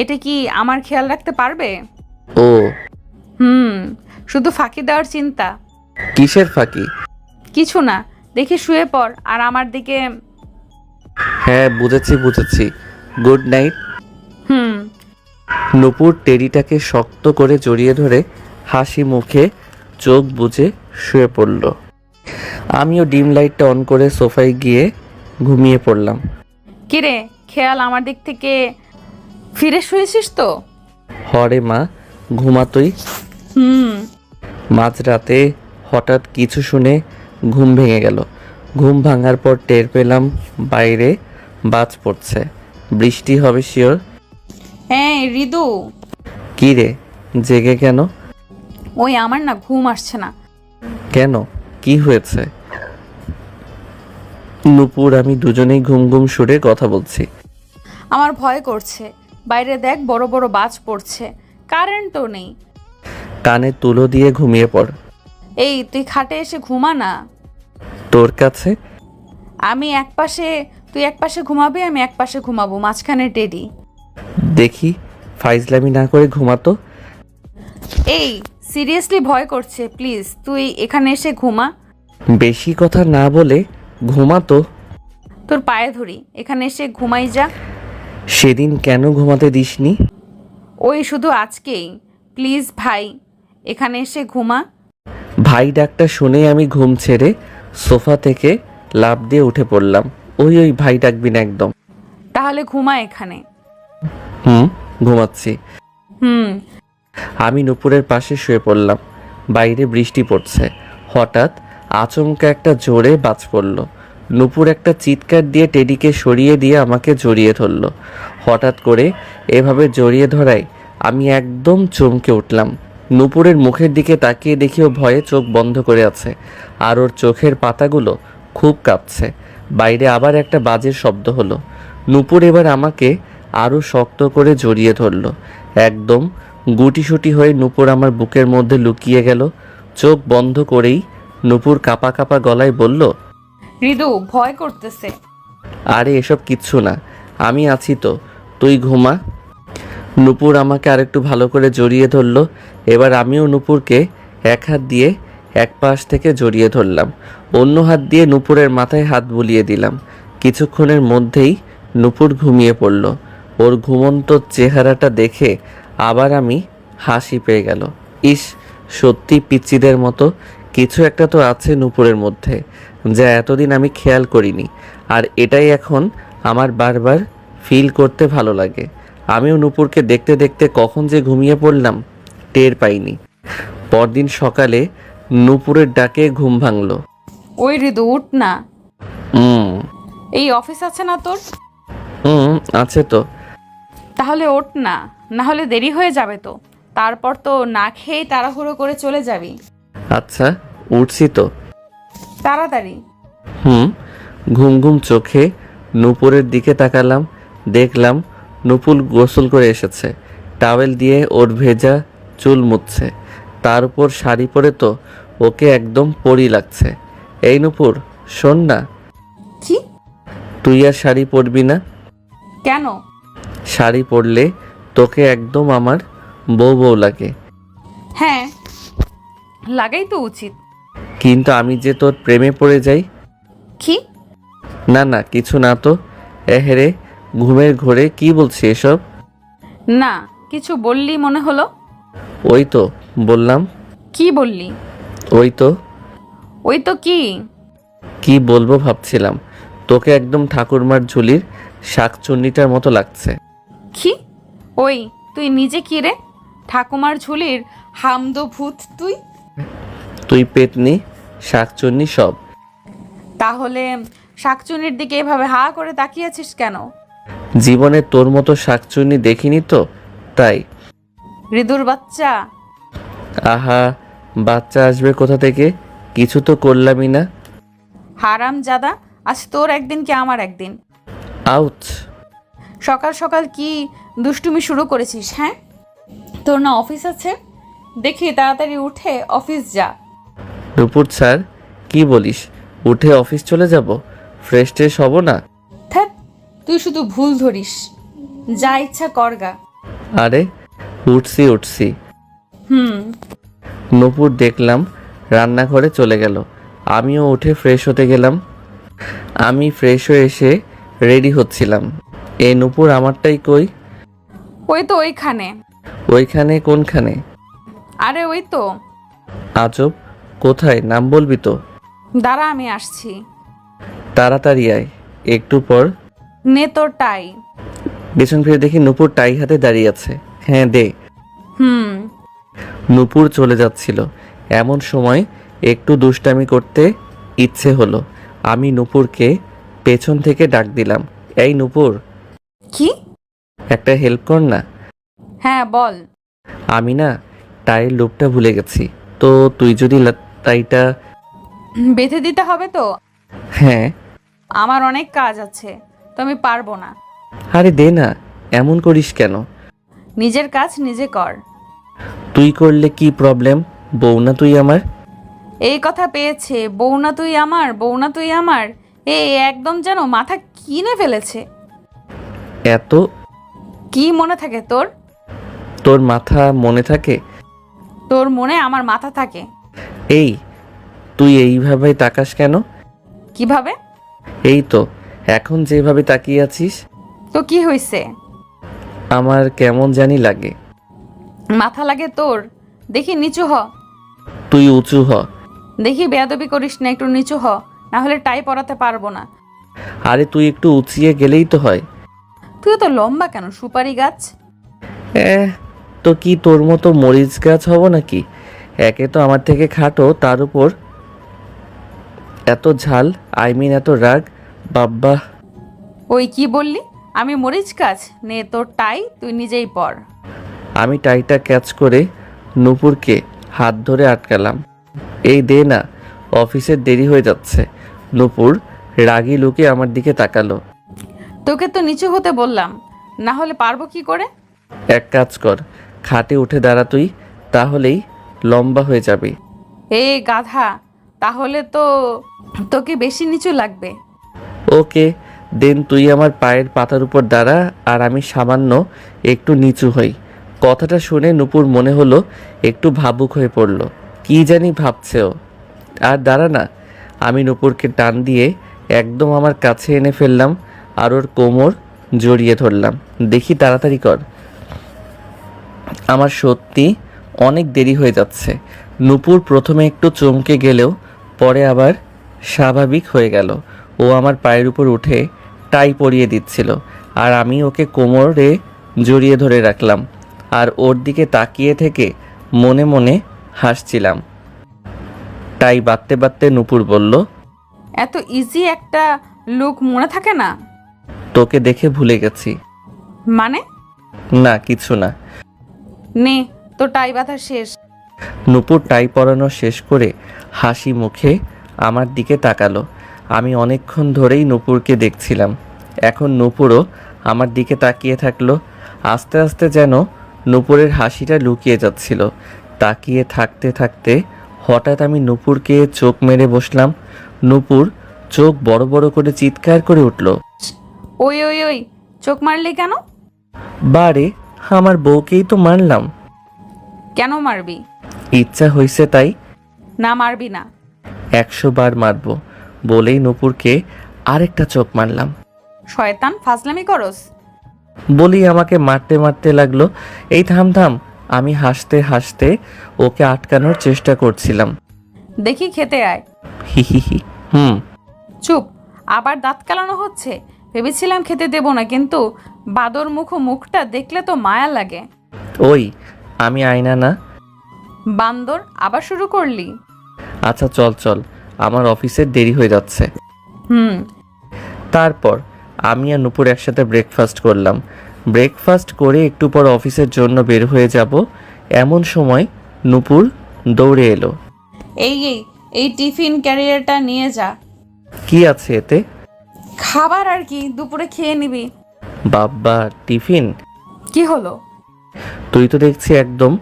এটা কি আমার খেয়াল রাখতে পারবে? ও শুধু ফাঁকি দেওয়ার চিন্তা। কিসের ফাঁকি? কিছু না, দেখি শুয়ে পড় আর আমার দিকে। হ্যাঁ বুঝেছি বুঝেছি, গুড নাইট। হুম। নূপুর টেডিটাকে শক্ত করে জড়িয়ে ধরে হাসি মুখে চোখ বুজে শুয়ে পড়ল। আমিও ডিম লাইটটা অন করে সোফায় গিয়ে ঘুমিয়ে পড়লাম। কিরে, খেয়াল আমার দিক থেকে ফিরে শুয়েছিস তো? হরে মা, ঘুমাতই। হুম। মাঝরাতে হঠাৎ কিছু শুনে ঘুম ভেঙে গেল। ঘুম ভাঙার পর টের পেলাম বাইরে বাজ পড়ছে, বৃষ্টি হবে শিওর। হ্যাঁ ঋতু। কি রে, জেগে কেন? ওই আমার না ঘুম আসছে না। কেন, কি হয়েছে? নূপুর আমি দুজনেই ঘুম ঘুম সুরে কথা বলছি। আমার ভয় করছে, বাইরে দেখ বড় বড় বাজ পড়ছে, কারেন্টও নেই। কানে তুলো দিয়ে ঘুমিয়ে পড়। এই তুই খাটে এসে ঘুমা না। তোর কাছে? তুই এক পাশে ঘুমাবি, আমি এক পাশে ঘুমাবো, মাঝখানে টেডি। দেখি ফাইজলামি না করে ঘুমাতো। এই সিরিয়াসলি ভয় করছে, প্লিজ তুই এখানে এসে ঘুমা। বেশি কথা না বলে ঘুমাতো। তোর পায়ে ধরি, এখানে এসে ঘুমাই যা। সেদিন কেন ঘুমাতে দিসনি? ওই শুধু আজকেই, প্লিজ ভাই, এখানে এসে ঘুমা। ভাই ডাকটা শুনে আমি ঘুম ছেড়ে সোফা থেকে লাফ দিয়ে উঠে পড়লাম। ওই ভাই ডাকবি না একদম। তাহলে ঘুমা এখানে। ঘুমাচ্ছি। আমি নূপুরের পাশে শুয়ে পড়লাম। বাইরে বৃষ্টি পড়ছে। হঠাৎ আচমকা একটা জোরে বাজ পড়ল। নূপুর একটা চিৎকার দিয়ে টেডিকে সরিয়ে দিয়ে আমাকে জড়িয়ে ধরল। হঠাৎ করে এভাবে জড়িয়ে ধরায় আমি একদম চমকে উঠলাম। নূপুরের মুখের দিকে তাকিয়ে দেখি ও ভয়ে চোখ বন্ধ করে আছে, আর ওর চোখের পাতাগুলো খুব কাঁপছে। বাইরে আবার একটা বাজের শব্দ হলো। নূপুর এবার আমাকে আরও শক্ত করে জড়িয়ে ধরলো। একদম গুটিসুটি হয়ে নূপুর আমার বুকের মধ্যে লুকিয়ে গেল। চোখ বন্ধ করেই নূপুর কাঁপা কাঁপা গলায় বলল, হৃদু ভয় করতেছে। আরে এসব কিচ্ছু না, আমি আছি তো, তুই ঘুমা। নূপুর আমাকে আরেকটু ভালো করে জড়িয়ে ধরলো। এবার আমিও নূপুরকে এক হাত দিয়ে এক পাশ থেকে জড়িয়ে ধরলাম, অন্য হাত দিয়ে নূপুরের মাথায় হাত বুলিয়ে দিলাম। কিছুক্ষণের মধ্যেই নূপুর ঘুমিয়ে পড়ল। ওর ঘুমন্ত চেহারাটা দেখে আবার আমি হাসি পেয়ে গেল। ইস, সত্যি পিচ্চিদের মতো কিছু একটা তো আছে নূপুরের মধ্যে, যা এতদিন আমি খেয়াল করিনি। আর এটাই এখন আমার বারবার ফিল করতে ভালো লাগে। আমিও নূপুরকে দেখতে দেখতে কখন যে ঘুমিয়ে পড়লাম টের পাইনি। পরদিন সকালে নূপুরের ডাকে ঘুম ভাঙল। ওই হৃদু উঠ না, হুম এই অফিস আছে না তোর? হুম আছে তো। তাহলে ওঠ না, না হলে দেরি হয়ে যাবে তো। তারপর তো না খেয়েই তাড়াহুড়ো করে চলে যাবি। আচ্ছা, উঠছি তো। তাড়াতাড়ি। ঘুম ঘুম চোখে নূপুরের দিকে তাকালাম। দেখলাম নূপুর গোসল করে এসেছে, টাওয়েল দিয়ে ওর ভেজা চুল মুছছে। তার উপর শাড়ি পরে তো ওকে একদম পরি লাগছে। এই নূপুর, শোন না, কি? তুই আর শাড়ি পরবি না? কেন? শাড়ি পরলে তোকে একদম আমার বউ বউ লাগে। হ্যাঁ, লাগাই তো উচিত। কিন্তু আমি যে তোর প্রেমে পড়ে যাই। কি? না না, কিছু না তো। এহেরে, ঘুমের ঘোরে কি বলছি এসব? না, কিছু বললি মনে হলো। ওই তো বললাম। কি বললি? ওই তো। ওই তো কি? কি বলবো ভাবছিলাম, তোকে একদম ঠাকুরমার ঝুলির শাকচুন্নিটার মতো লাগছে। কি? ওই তুই নিজে কি রে? ঠাকুমার ঝুলির হামদো ভূত তুই? তুই পেতনি, শাকচুন্নি সব। তাহলে শাকচুনির দিকে এভাবে হা করে তাকিয়েছিস কেন? জীবনে তোর মতো শাকচুন্নি দেখিনি তো, তাই। হৃদুর বাচ্চা। আহা, বাচ্চা আসবে কোথা থেকে? কিছু তো করলামই না। হারাম জাদা, আজ তোর একদিন কি আমার একদিন। আউচ! সকাল সকাল কি দুষ্টুমি শুরু করেছিস? হ্যাঁ, তোর না অফিস আছে? দেখি তাড়াতাড়ি উঠে অফিস যা। দুপুর স্যার, কি বলিস? উঠে অফিস চলে যাব? ফ্রেশ ট্রেশ হব না? ধ্যাৎ, তুই শুধু ভুল ধরিস। যা ইচ্ছা করগা। আরে উঠছি উঠছি। হুম। নূপুর দেখলাম রান্নাঘরে চলে গেল। আমিও উঠে ফ্রেশ হতে গেলাম। আমি ফ্রেশ হয়ে এসে রেডি হচ্ছিলাম। এই নূপুর আমারটাই কই? ওই তো ওইখানে। ওইখানে কোনখানে? আরে ওই তো। আজব, কোথায়? নাম বলবি তো? দাঁড়া, আমি আসছি। তাড়াতাড়ি আয়। একটু পর। নে তোর টাই। পেছন ফিরে দেখি নূপুর টাই হাতে দাঁড়িয়ে আছে। হ্যাঁ দে। হুম। নূপুর চলে যাচ্ছিল। এমন সময় একটু দুষ্টামি করতে ইচ্ছে হলো। আমি নূপুরকে পেছন থেকে ডাক দিলাম, এই নূপুর, কি? একটা হেল্প কর না। হ্যাঁ বল। আমি না টাইয়ের লুপটা ভুলে গেছি, তো তুই যদি টাইটা। বেঁধে দিতে হবে তো? হ্যাঁ। আমার অনেক কাজ আছে, তো আমি পারবো না। আরে দে না, এমন করিস কেন? নিজের কাজ নিজে কর। তুই করলে কি প্রবলেম? বউ না তুই আমার? এই কথা পেয়েছে, বউ না তুই আমার, বউ না তুই আমার, এই একদম যেন মাথা কিনে ফেলেছে। এত কি মনে থাকে তোর? তোর মাথা মনে থাকে? তোর মনে আমার মাথা থাকে। এই, তুই এইভাবে তাকাস কেন? কিভাবে? এই তো, এখন যেভাবে তাকিয়ে আছিস। তো কি হয়েছে? আমার কেমন জানি লাগে। মাথা লাগে তোর? দেখি নিচু হ। তুই উঁচু হ। দেখি বেয়াদবি করিস না, একটু নিচু হ, না হলে টাই পরাতে পারবো না। আরে তুই একটু উঁচিয়ে গেলেই তো হয়। তুই তো লম্বা কেন, সুপারি গাছ। তো কি তোর মতো মরিচ গাছ হব নাকি? একে তো আমার থেকে খাটো, তার উপর এত ঝাল, এত রাগ। বাব্বা! ওই কি বললি? আমি মরিচ গাছ? নে তোর টাই, তুই নিজেই পর। আমি টাইটা ক্যাচ করে নূপুরকে হাত ধরে আটকালাম। এই দে না, অফিসের দেরি হয়ে যাচ্ছে। নূপুর রাগী লুকে আমার দিকে তাকালো। তোকে তো নিচু হতে বললাম, না হলে পারবো কি করে? এক কাজ কর, খাটে উঠে দাঁড়া তুই, তাহলেই লম্বা হয়ে যাবে। এ গাধা, তাহলে তো তোকে বেশি নিচু লাগবে। ওকে দেন, তুই আমার পায়ের পাতার উপর দাঁড়া আর আমি সামান্য একটু নিচু হই। কথাটা শুনে নূপুর মনে হলো একটু ভাবুক হয়ে পড়ল। কি জানি ভাবছে ও। আর দাঁড়া না, আমি নূপুরকে টান দিয়ে একদম আমার কাছে এনে ফেললাম আর ওর কোমর জড়িয়ে ধরলাম। দেখি তাড়াতাড়ি কর, আমার সত্যি অনেক দেরি হয়ে যাচ্ছে। নূপুর প্রথমে একটু চমকে গেলেও পরে আবার স্বাভাবিক হয়ে গেল। ও আমার পায়ের উপর উঠে টাই পরিয়ে দিচ্ছিল আর আমি ওকে কোমরে জড়িয়ে ধরে রাখলাম আর ওর দিকে তাকিয়ে থেকে মনে মনে হাসছিলাম। টাই বাঁধতে বাঁধতে নূপুর বলল, এত ইজি একটা লুক মনে থাকে না? তোকে দেখে ভুলে গেছি। মানে? না কিছু না। নে, তো টাই বাঁধা শেষ। নূপুর টাই পরানো শেষ করে হাসি মুখে আমার দিকে তাকালো। আমি অনেকক্ষণ ধরেই নূপুরকে দেখছিলাম। এখন নূপুরও আমার দিকে তাকিয়ে থাকলো। আস্তে আস্তে যেন নূপুরের হাসিটা লুকিয়ে যাচ্ছিল। তাকিয়ে থাকতে থাকতে হঠাৎ আমি নূপুরকে চোখ মেরে বসলাম। নূপুর চোখ বড় বড় করে চিৎকার করে উঠল, ওই ওই ওই, চোখ মারলি কেন? বারে, আমার বউকেই তো মারলাম। কেন মারবি? ইচ্ছা হয়েছে তাই। না, মারবি না। 100 বার মারবো বলেই নূপুরকে আরেকটা চোখ মারলাম। শয়তান, ফাজলামি করস? বলি আমাকে মারতে মারতে লাগলো। এই থাম থাম, আমি হাসতে হাসতে ওকে আটকানোর চেষ্টা করছিলাম। দেখি খেতে আয়। হি হি হি। চুপ, আবার দাঁত কালানো হচ্ছে। ভেবেছিলাম খেতে দেব না, কিন্তু বাদর মুখটা দেখলে তো মায়া লাগে। ওই, আমি আয়না না। বান্দর, আবার শুরু করলি? আচ্ছা চল চল, আমার অফিসের দেরি হয়ে যাচ্ছে। হুম। তারপর আমি আর নূপুর একসাথে ব্রেকফাস্ট করলাম। ব্রেকফাস্ট করে একটু পর অফিসের জন্য বের হয়ে যাব, এমন সময় নূপুর দৌড়ে এলো। এই এই এই টিফিন ক্যারিয়ারটা নিয়ে যা। কি আছে এতে? খাবার আর কি, দুপুরে খেয়ে নিবি। বাব্বা, টিফিন? কি হলো? তুই তো দেখছি একদম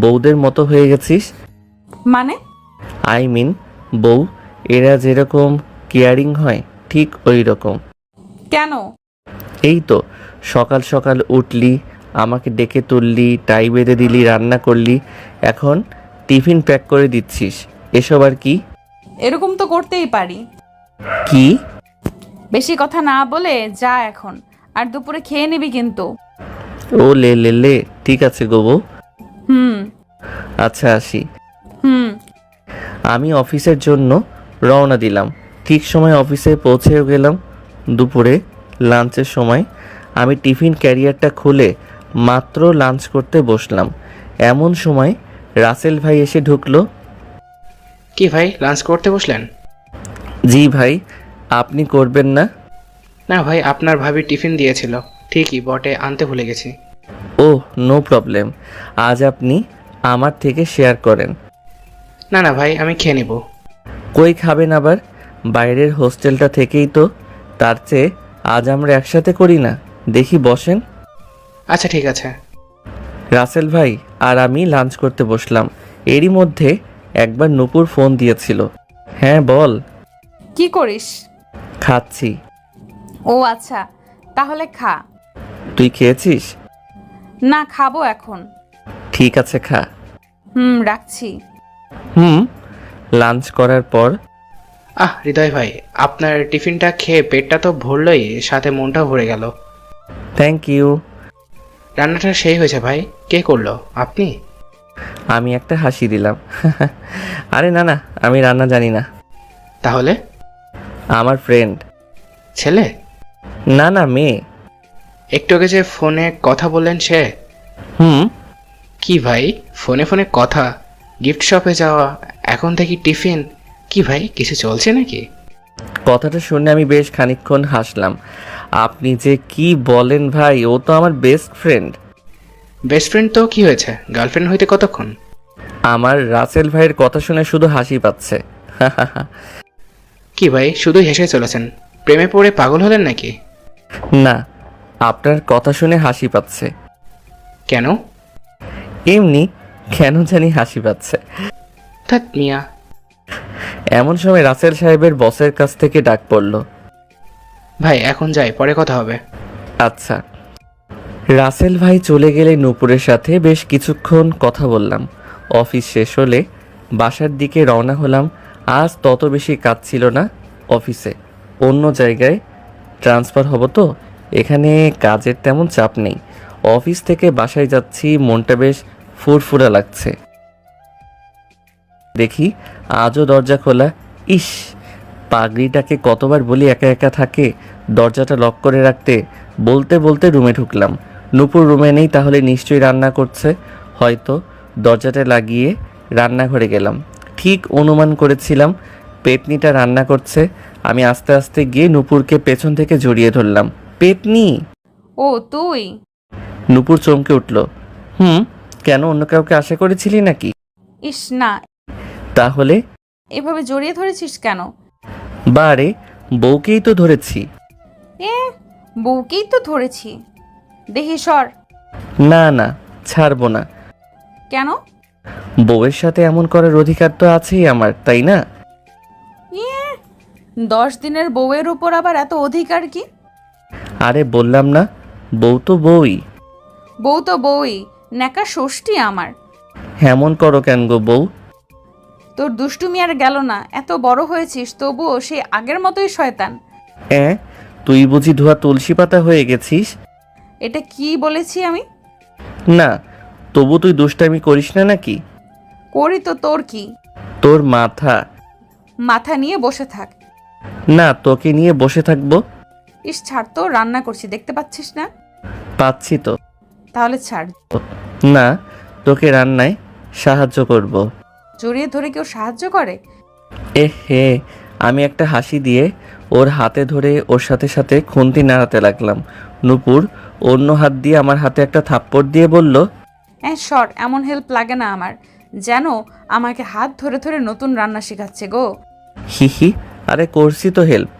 বউদের মতো হয়ে গেছিস। মানে? আই মিন, বউ এরা যেরকম কেয়ারিং হয় ঠিক ওই রকম। কেন? এই তো সকাল সকাল উঠলি, আমাকে ডেকে তুললি, টাই বেঁধে দিলি, রান্না করলি, এখন টিফিন প্যাক করে দিচ্ছিস। এসব আর কি? এরকম তো করতেই পারি। কি? বেশি কথা না বলে যা এখন, আর দুপুরে খেয়ে নিবি কিন্তু। ও লে লে লে, ঠিক আছে গো বউ। হুম আচ্ছা আসি। হুম। আমি অফিসের জন্য রওনা দিলাম। ঠিক সময় অফিসে পৌঁছেও গেলাম। দুপুরে লাঞ্চের সময় আমি টিফিন ক্যারিয়ারটা খুলে মাত্র লাঞ্চ করতে বসলাম, এমন সময় রাসেল ভাই এসে ঢুকলো। কি ভাই, লাঞ্চ করতে বসলেন? জি ভাই, আপনি করবেন না? না ভাই, আপনার ভাবি টিফিন দিয়েছিল ঠিকই বটে, আনতে ভুলে গেছি। ও নো প্রবলেম, আজ আপনি আমার থেকে শেয়ার করেন। না না ভাই, আমি খেয়ে নেব। কই খাবেন আবার? বাইরের হোস্টেলটা থেকেই তো, তার চেয়ে আজ আমরা একসাথে করি না, দেখি বসেন। আচ্ছা ঠিক আছে। রাসেল ভাই আর আমি লাঞ্চ করতে বসলাম। এরই মধ্যে একবার নূপুর ফোন দিয়েছিল। হ্যাঁ বল। কি করিস? খাচ্ছি। ও আচ্ছা, তাহলে খা। তুই খেয়েছিস? না, খাবো এখন। ঠিক আছে খা। রাখছি। লাঞ্চ করার পর হৃদয় ভাই, আপনার টিফিনটা খেয়ে পেটটা তো ভরলই, সাথে মনটাও ভরে গেল। Thank you. রান্নাটা সেই হয়েছে ভাই। কে করলো, আপনি? আমি একটা হাসি দিলাম। আরে না না, আমি রান্না জানি না। তাহলে? আমার ফ্রেন্ড। ছেলে? না না, মেয়ে। একটু আগে যে ফোনে কথা বললেন সে? কি ভাই, ফোনে ফোনে কথা, গিফট শপে যাওয়া, এখন থেকে টিফিন, কি ভাই কিছু চলছে নাকি? কথাটা শুনে আমি বেশ খানিকক্ষণ হাসলাম। আপনি যে কি বলেন ভাই, ও তো আমার বেস্ট ফ্রেন্ড। বেস্ট ফ্রেন্ড তো কি হয়েছে, গার্লফ্রেন্ড হইতে কতক্ষণ? আমার রাসেল ভাইয়ের কথা শুনে শুধু হাসি পাচ্ছে। কি ভাই শুধুই হেসে চলেছেন? প্রেমে পড়ে পাগল হলেন নাকি? না, আপনার কথা শুনে হাসি পাচ্ছে। কেন? এমনি, কেন জানি হাসি পাচ্ছে। থাক মিয়া। এমন সময় রাসেল সাহেবের বসের কাছ থেকে ডাক পড়ল। ভাই এখন যাই, পরে কথা হবে। আচ্ছা। রাসেল ভাই চলে গেলে নূপুরের সাথে বেশ কিছুক্ষণ কথা বললাম। অফিস শেষ হলে বাসার দিকে রওনা হলাম। আজ তত বেশি কাজ ছিল না অফিসে, অন্য জায়গায় ট্রান্সফার হব তো এখানে কাজের তেমন চাপ নেই। অফিস থেকে বাসায় যাচ্ছি, মনটা বেশ ফুরফুরা লাগছে। দেখি আজও দরজা খোলা। ইস, পাগড়িটাকে কতবার বলি একা একা থাকে, দরজাটা লক করে রাখতে। বলতে বলতে রুমে ঢুকলাম। নূপুর রুমে নেই, তাহলে নিশ্চয়ই রান্না করছে। হয়তো দরজাটা লাগিয়ে রান্নাঘরে গেলাম। ঠিক অনুমান করেছিলাম পেতনিটা রান্না করছে। আমি আস্তে আস্তে গিয়ে নূপুরকে পেছন থেকে জড়িয়ে ধরলাম। পেতনি! ও তুই? নূপুর চমকে উঠল। কেন, অন্য কাউকে আশা করেছিলি নাকি? ইস না, তাহলে? এভাবে জড়িয়ে ধরেছিস কেন? বারে, বউকেই তো ধরেছি। এ, বউকেই তো ধরেছি। দেখি সর। না না, ছাড়বো না। কেন? বউয়ের সাথে এমন করার অধিকার তো আছেই আমার, তাই না? 10 দিনের বউয়ের উপর আবার এত অধিকার কি? আরে বললাম না, বউ তো বউই। বউ তো বউই, নেকা ষষ্ঠী আমার। এমন করো কেন গো বউ? তোর দুষ্টুমি আর গেল না, এত বড় হয়েছিস তবুও সে আগের মতোই শয়তান। তুই বুঝি ধোয়া তুলসী পাতা হয়ে গেছিস? এটা কি বলেছি আমি? না, তবু তুই দুষ্টামি করিস না নাকি? করি তো, তোর কি? তোর মাথা। মাথা নিয়ে বসে থাক। না, তোকে নিয়ে বসে থাকবো। ইস ছাড় তো, রান্না করছি দেখতে পাচ্ছিস না? পাচ্ছি তো। তাহলে ছাড়। না, তোকে রান্নায় সাহায্য করব। জড়িয়ে ধরে কেউ সাহায্য করে? হে, আমি একটা হাসি দিয়ে ওর হাতে ধরে ওর সাথে সাথে খুন্তি নাড়াতে লাগলাম। নূপুর অন্য হাত দিয়ে আমার হাতে একটা থাপ্পড় দিয়ে বলল, সর, এমন হেল্প লাগে না আমার। যেন আমাকে হাত ধরে ধরে নতুন রান্না শেখাচ্ছে গো। হি, আরে করছি তো হেল্প।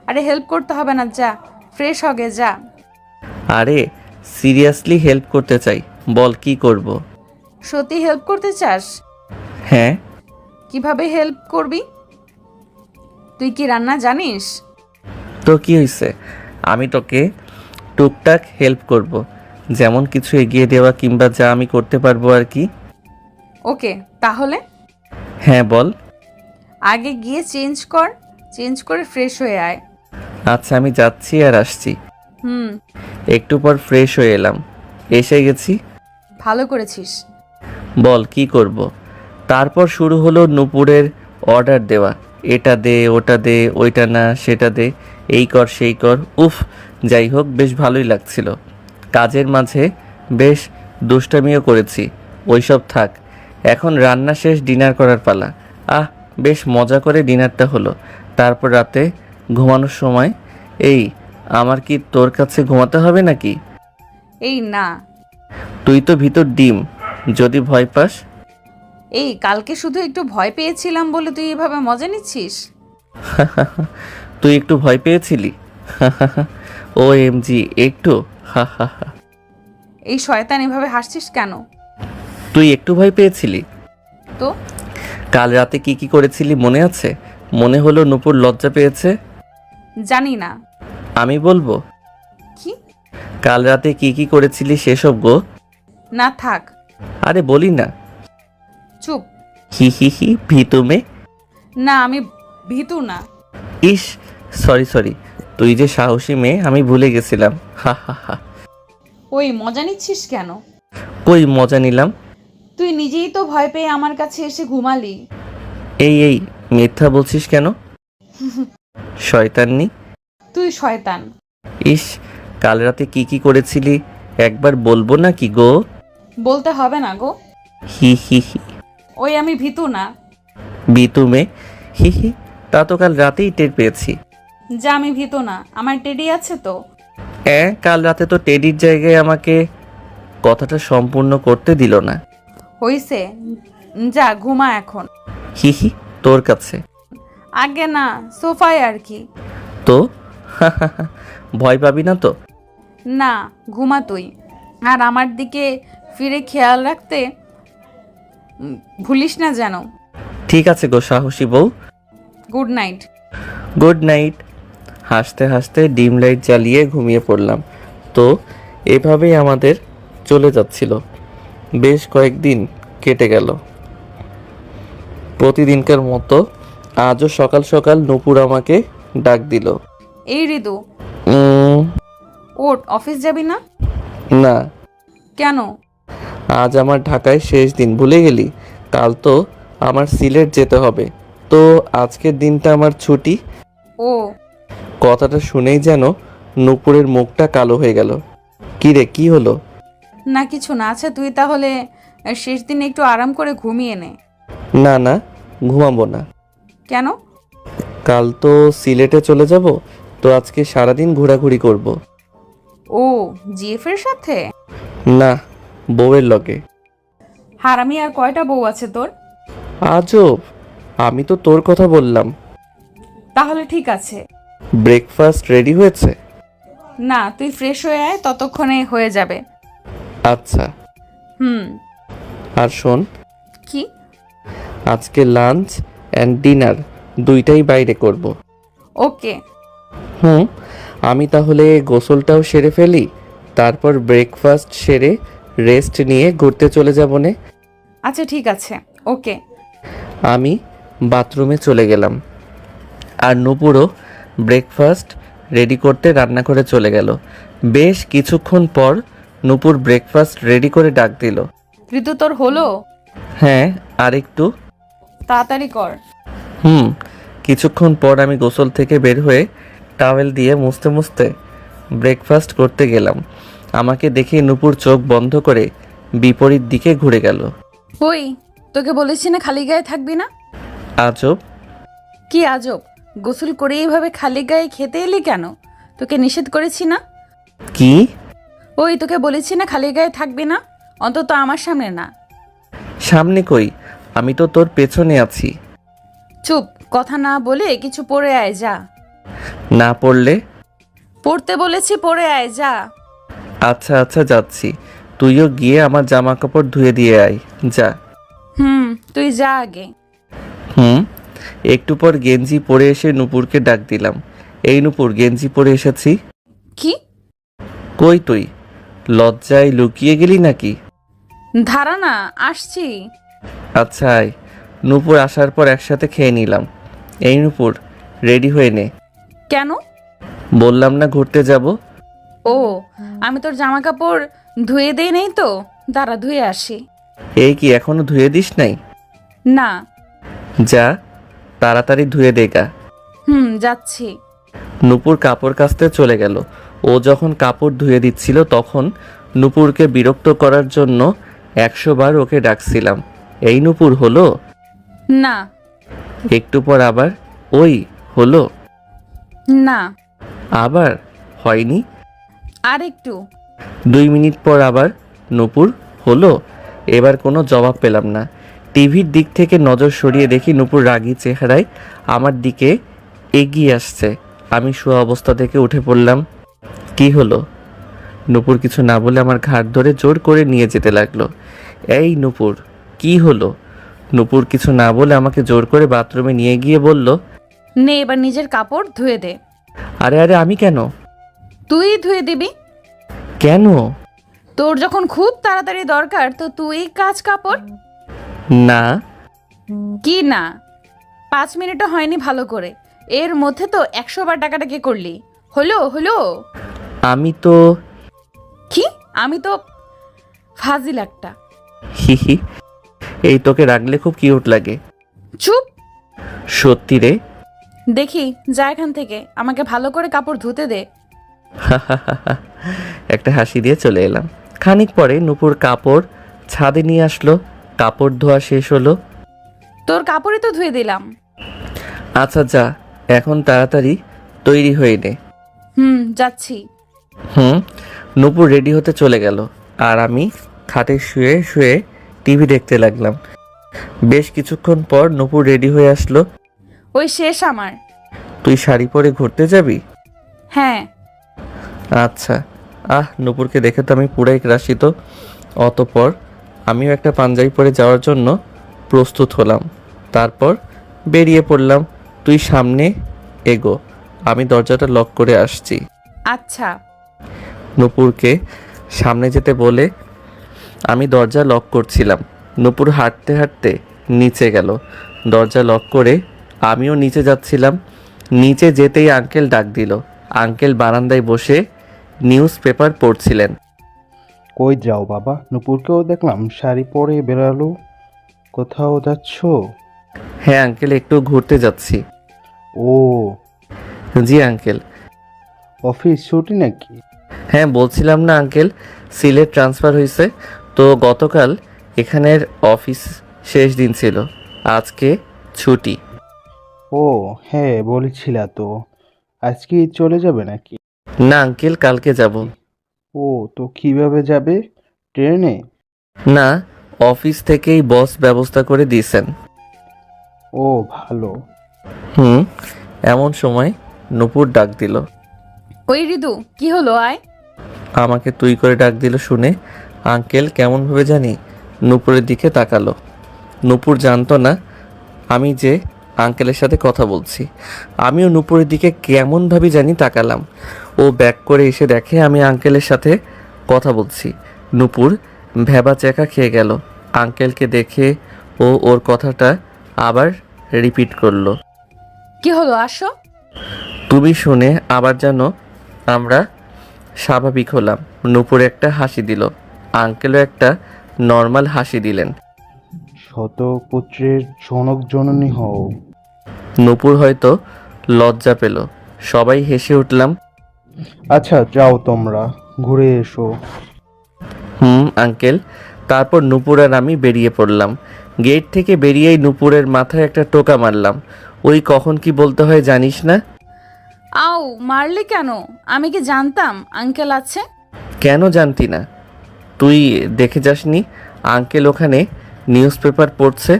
আরে হেল্প করতে হবে না, যা ফ্রেশ হগে যা। আরে সিরিয়াসলি হেল্প করতে চাই, বল কি করব? সত্যি হেল্প করতে চাস? হ্যাঁ। কিভাবে হেল্প করবি? তুই কি রান্না জানিস? তো কি হয়েছে, আমি তোকে টুকটাক হেল্প করব, যেমন কিছু এগিয়ে দেওয়া কিংবা যা আমি করতে পারবো আর কি। ওকে, তাহলে হ্যাঁ বল। আগে গিয়ে চেঞ্জ করে ফ্রেশ হয়ে আয়। আচ্ছা, আমি যাচ্ছি আর আসছি। হুম, একটু পর ফ্রেশ হয়ে এলাম, এসে গেছি। ভালো করেছিস। বল কি করব? তারপর শুরু হলো নূপুরের অর্ডার দেওয়া। এটা দে, ওটা দে, ওইটা না সেটা দে, এই কর সেই কর। উফ, যাই হোক বেশ ভালোই লাগছিল। কাজের মাঝে বেশ দুষ্টামিও করেছি, ওইসব থাক। এখন রান্না শেষ, ডিনার করার পালা। বেশ মজা করে ডিনারটা হলো। তারপর রাতে ঘুমানোর সময়, আমার কি তোর কাছে ঘুমাতে হবে নাকি? এই না, তুই তো ভিতর ডিম, যদি ভয় পাস। কালকে শুধু একটু ভয় পেয়েছিলাম বলে তুই এভাবে মজা নিচ্ছিস? তুই একটু ভয় পেয়েছিলি? OMG, একটু? এই শয়তান এভাবে হাসছিস কেন? তুই একটু ভয় পেয়েছিলি? তো কাল রাতে কি কি করেছিলি মনে আছে? মনে হলো নূপুর লজ্জা পেয়েছে। জানি না। আমি বলবো? কি? কাল রাতে কি কি করেছিলি সেসব গো। না থাক। আরে বলি না। চুপ। হি, ভীতু মে। না, আমি ভীতু না। ইস, সরি, তুই যে সাহসী মেয়ে আমি ভুলে গেছিলাম। হা। ওই মজা নিচ্ছিস কেন? কই মজা নিলাম? তুই নিজেই তো ভয় পেয়ে আমার কাছে এসে ঘুমালি। এই মিথ্যা বলছিস কেন? শয়তাননি। তুই শয়তান। ইস, কাল রাতে কি কি করেছিলি একবার বলবো না কি গো? বলতে হবে না গো। হি, ওই আমি ভীতু না। ভীতু মে। হি, তা তো কাল রাতেই টের পেয়েছি। যা, আমি ভীতু না, আমার টেডি আছে তো। কাল রাতে তো টেডির জায়গায় আমাকে কথাটা সম্পূর্ণ করতে দিল না। হইছে, যা ঘুমা এখন। হি, তোর কাছে। আগে না, সোফায় আর কি। তো ভয় পাবি না তো? না, ঘুমা তুই। আর আমার দিকে ফিরে খেয়াল রাখতে ভুলিস না যেন। ঠিক আছে গো সাহসী বউ। Good night. Good night. হাসতে হাসতে ডিম লাইট জ্বালিয়ে ঘুমিয়ে পড়লাম। তো এভাবেই আমাদের চলে যাচ্ছিল। বেশ কয়েকদিন কেটে গেল। প্রতিদিনকার মতো আজও সকাল সকাল নূপুর আমাকে ডাক দিল। এই ঋতু, উম, ওঠ, অফিস যাবি না? না, কেন? আজ আমার ঢাকায় শেষ দিন, ভুলে গেলি? কাল তো আমার সিলেট যেতে হবে, তো আজকের দিনটা আমার ছুটি। ও, কথাটা শুনেই যেন নূপুরের মুখটা কালো হয়ে গেল। কি রে, কি হলো? না কিছু না। আচ্ছা তুই তাহলে শেষ দিনে একটু আরাম করে ঘুমিয়ে নে। না না, ঘুমাবো না। কেন? কাল তো সিলেটে চলে যাব, তো আজকে সারাদিন ঘোরাঘুরি করব। ও, জিএফ এর সাথে? না, বউয়ের লগে। হারামি, আর কয়টা বউ আছে তোর? আজব, আমি তো তোর কথা বললাম। তাহলে ঠিক আছে। ব্রেকফাস্ট রেডি হয়েছে? না, তুই ফ্রেশ হয়ে আয়, ততক্ষণে হয়ে যাবে। আচ্ছা। হুম। আর শোন, কি? আজকে লাঞ্চ অ্যান্ড ডিনার দুইটাই বাইরে করব। ওকে। আমি তাহলে গোসলটাও সেরে ফেলি, তারপর ব্রেকফাস্ট সেরে রেস্ট নিয়ে ঘুরতে চলে যাব নে। আচ্ছা ঠিক আছে, ওকে। আমি বাথরুমে চলে গেলাম, আর নূপুরও ব্রেকফাস্ট রেডি করতে রান্না করে চলে গেল। বেশ কিছুক্ষণ পর নূপুর ব্রেকফাস্ট রেডি করে ডাক দিল। ঋতু, তোর হলো? হ্যাঁ, আরেকটু। তাড়াতাড়ি কর। কিছুক্ষণ পর আমি গোসল থেকে বের হয়ে টাওয়েল দিয়ে মুছতে মুছতে ব্রেকফাস্ট করতে গেলাম। আমাকে দেখে নূপুর চোখ বন্ধ করে বিপরীত দিকে ঘুরে গেল। ওই, তোকে বলেছি না খালি গায়ে থাকবি না? আজব। কি আজব? গোসল করে এইভাবে খালি গায়ে খেতে এলি কেন? তোকে নিষেধ করেছি না? কি? ওই, তোকে বলেছি না খালি গায়ে থাকবি না, অন্তত আমার সামনে না। সামনে কই, আমি তো তোর পেছনে আছি। চুপ, কথা না বলে কিছু পরে আয়, যা। না পড়লে? পড়তে বলেছি, পরে আয়, যা। আচ্ছা আচ্ছা, যাচ্ছি। তুইও গিয়ে আমার জামা কাপড় ধুয়ে দিয়ে আয়, যা। তুই যা আগে। একটু পর গেঞ্জি পরে এসে নূপুরকে ডাক দিলাম। এই নূপুর, গেঞ্জি পরে এসেছি। কি? কই তুই? লজ্জায় লুকিয়ে গেলি নাকি? ধারা না, আসছি। আচ্ছা আয়। নূপুর আসার পর একসাথে খেয়ে নিলাম। এই নূপুর, রেডি হয়ে নে। কেন? বললাম না ঘুরতে যাব। ও, আমি তোর জামা কাপড় ধুয়ে দেই নেই তো, দাঁড়া ধুয়ে আসি। এই কি, এখনো ধুয়ে দিস নাই? না। যা, তাড়াতাড়ি ধুয়ে দেগা। যাচ্ছি। নূপুর কাপড় কাচতে চলে গেল। ও যখন কাপড় ধুয়ে দিচ্ছিল তখন নূপুরকে বিরক্ত করার জন্য 100 বার ওকে ডাকছিলাম। এই নূপুর, হলো? না। একটু পর আবার ওই, হলো? না। আবার হয়নি। আর একটু। 2 মিনিট পর আবার নূপুর, হলো? এবার কোনো জবাব পেলাম না। টিভির দিক থেকে নজর সরিয়ে দেখি নূপুর রাগী চেহারায় আমার দিকে এগিয়ে আসছে। আমি শোয়া অবস্থা থেকে উঠে পড়লাম। কি হলো? নূপুর কিছু না বলে আমার ঘাড় ধরে জোর করে নিয়ে যেতে লাগলো। এই নূপুর, কি হলো? নূপুর কিছু না বলে আমাকে জোর করে বাথরুমে নিয়ে গিয়ে বলল, নে এবার নিজের কাপড় ধুয়ে দে। আরে আরে, আমি কেন? তুই ধুয়ে দিবি। কেন? তোর যখন খুব তাড়াতাড়ি দরকার, তো তুই কাচ কাপড়। না। কি না? 5 মিনিটও হয়নি ভালো করে, এর মধ্যে তো 100 বার টাকাটাকি করলি। হলো হলো? আমি তো কি? আমি তো ফাজিল একটা। হিহি, এই তোকে রাখলে খুব কিউট লাগে। চুপ। সত্যি রে। দেখি, যা এখান থেকে, আমাকে ভালো করে কাপড় ধুতে দে। একটা হাসি দিয়ে চলে এলাম। খানিক পরে নূপুর কাপড় ছাদে নিয়ে আসলো। কাপড় ধোয়া শেষ হলো। তোর কাপড়ই তো ধুয়ে দিলাম। আচ্ছা যা, এখন তাড়াতাড়ি তৈরি হয়ে নে। যাচ্ছি। নূপুর রেডি হতে চলে গেল, আর আমি খাটে শুয়ে শুয়ে টিভি দেখতে লাগলাম। বেশ কিছুক্ষণ পর নূপুর রেডি হয়ে আসলো। ওই শেষ আমার। তুই শাড়ি পরে ঘুরতে যাবি? হ্যাঁ। আচ্ছা। নূপুরকে দেখে তো আমি পুরাই গ্রাসিত। অতঃপর আমিও একটা পাঞ্জাবি পরে যাওয়ার জন্য প্রস্তুত হলাম। তারপর বেরিয়ে পড়লাম। তুই সামনে এগো, আমি দরজাটা লক করে আসছি। আচ্ছা। নূপুরকে সামনে যেতে বলে আমি দরজা লক করছিলাম। নূপুর হাঁটতে হাঁটতে নিচে গেল। দরজা লক করে আমিও নিচে যাচ্ছিলাম। নিচে যেতেই আঙ্কেল ডাক দিল। আঙ্কেল বারান্দায় বসে নিউজ পেপার পড়ছিলেন। কই যাও বাবা? নূপুরকেও দেখলাম শাড়ি পরে বেরালো। কোথাও যাচ্ছ? হ্যাঁ আঙ্কেল, একটু ঘুরতে যাচ্ছি। ও, জি আঙ্কেল। অফিস ছুটি নাকি? হ্যাঁ বলছিলাম না আঙ্কেল, সিলেট ট্রান্সফার হয়েছে তো গতকাল এখানের অফিস শেষ দিন ছিল, আজকে ছুটি। ও হ্যাঁ, বলেছিলা তো। আজকে চলে যাবে নাকি? না আঙ্কেল, কালকে যাব। ও, তো কিভাবে যাবে? ট্রেনে? না, অফিস থেকেই বস ব্যবস্থা করে দিয়েছেন। ও ভালো। এমন সময় নূপুর ডাক দিল। ওই রিদু, কি হলো? আয়। আমাকে তুই করে ডাক দিল শুনে আঙ্কেল কেমনভাবে জানি নূপুরের দিকে তাকালো। নূপুর জানতো না আমি যে আঙ্কেলের সাথে কথা বলছি। আমিও নূপুরের দিকে কেমনভাবে জানি তাকালাম। ও ব্যাক করে এসে দেখে আমি আঙ্কেলের সাথে কথা বলছি। নূপুর ভ্যাবা চেকা খেয়ে গেল। আঙ্কেলকে দেখে ও ওর কথাটা আবার রিপিট করলো। কি হলো? আসো। তুমি শুনে আবার যেন আমরা স্বাভাবিক হলাম। নূপুর একটা হাসি দিল। আঙ্কেলও একটা নর্মাল হাসি দিলেন। শতপুত্রের জনক জননী হও। নূপুর হয়তো লজ্জা পেল। সবাই হেসে উঠলাম। আচ্ছা যাও, তোমরা ঘুরে এসো। আঙ্কেল। তারপর নূপুর আর আমি বেরিয়ে পড়লাম। গেট থেকে বেরিয়েই নূপুরের মাথায় একটা টোকা মারলাম। ওই কখন কি বলতে হয় জানিস না? আও, মারলি কেন? আমি কি জানতাম আঙ্কেল আছে? কেন জানতি না? তুই দেখে যাসনি আঙ্কেল ওখানে নিউজ পেপার পড়ছে?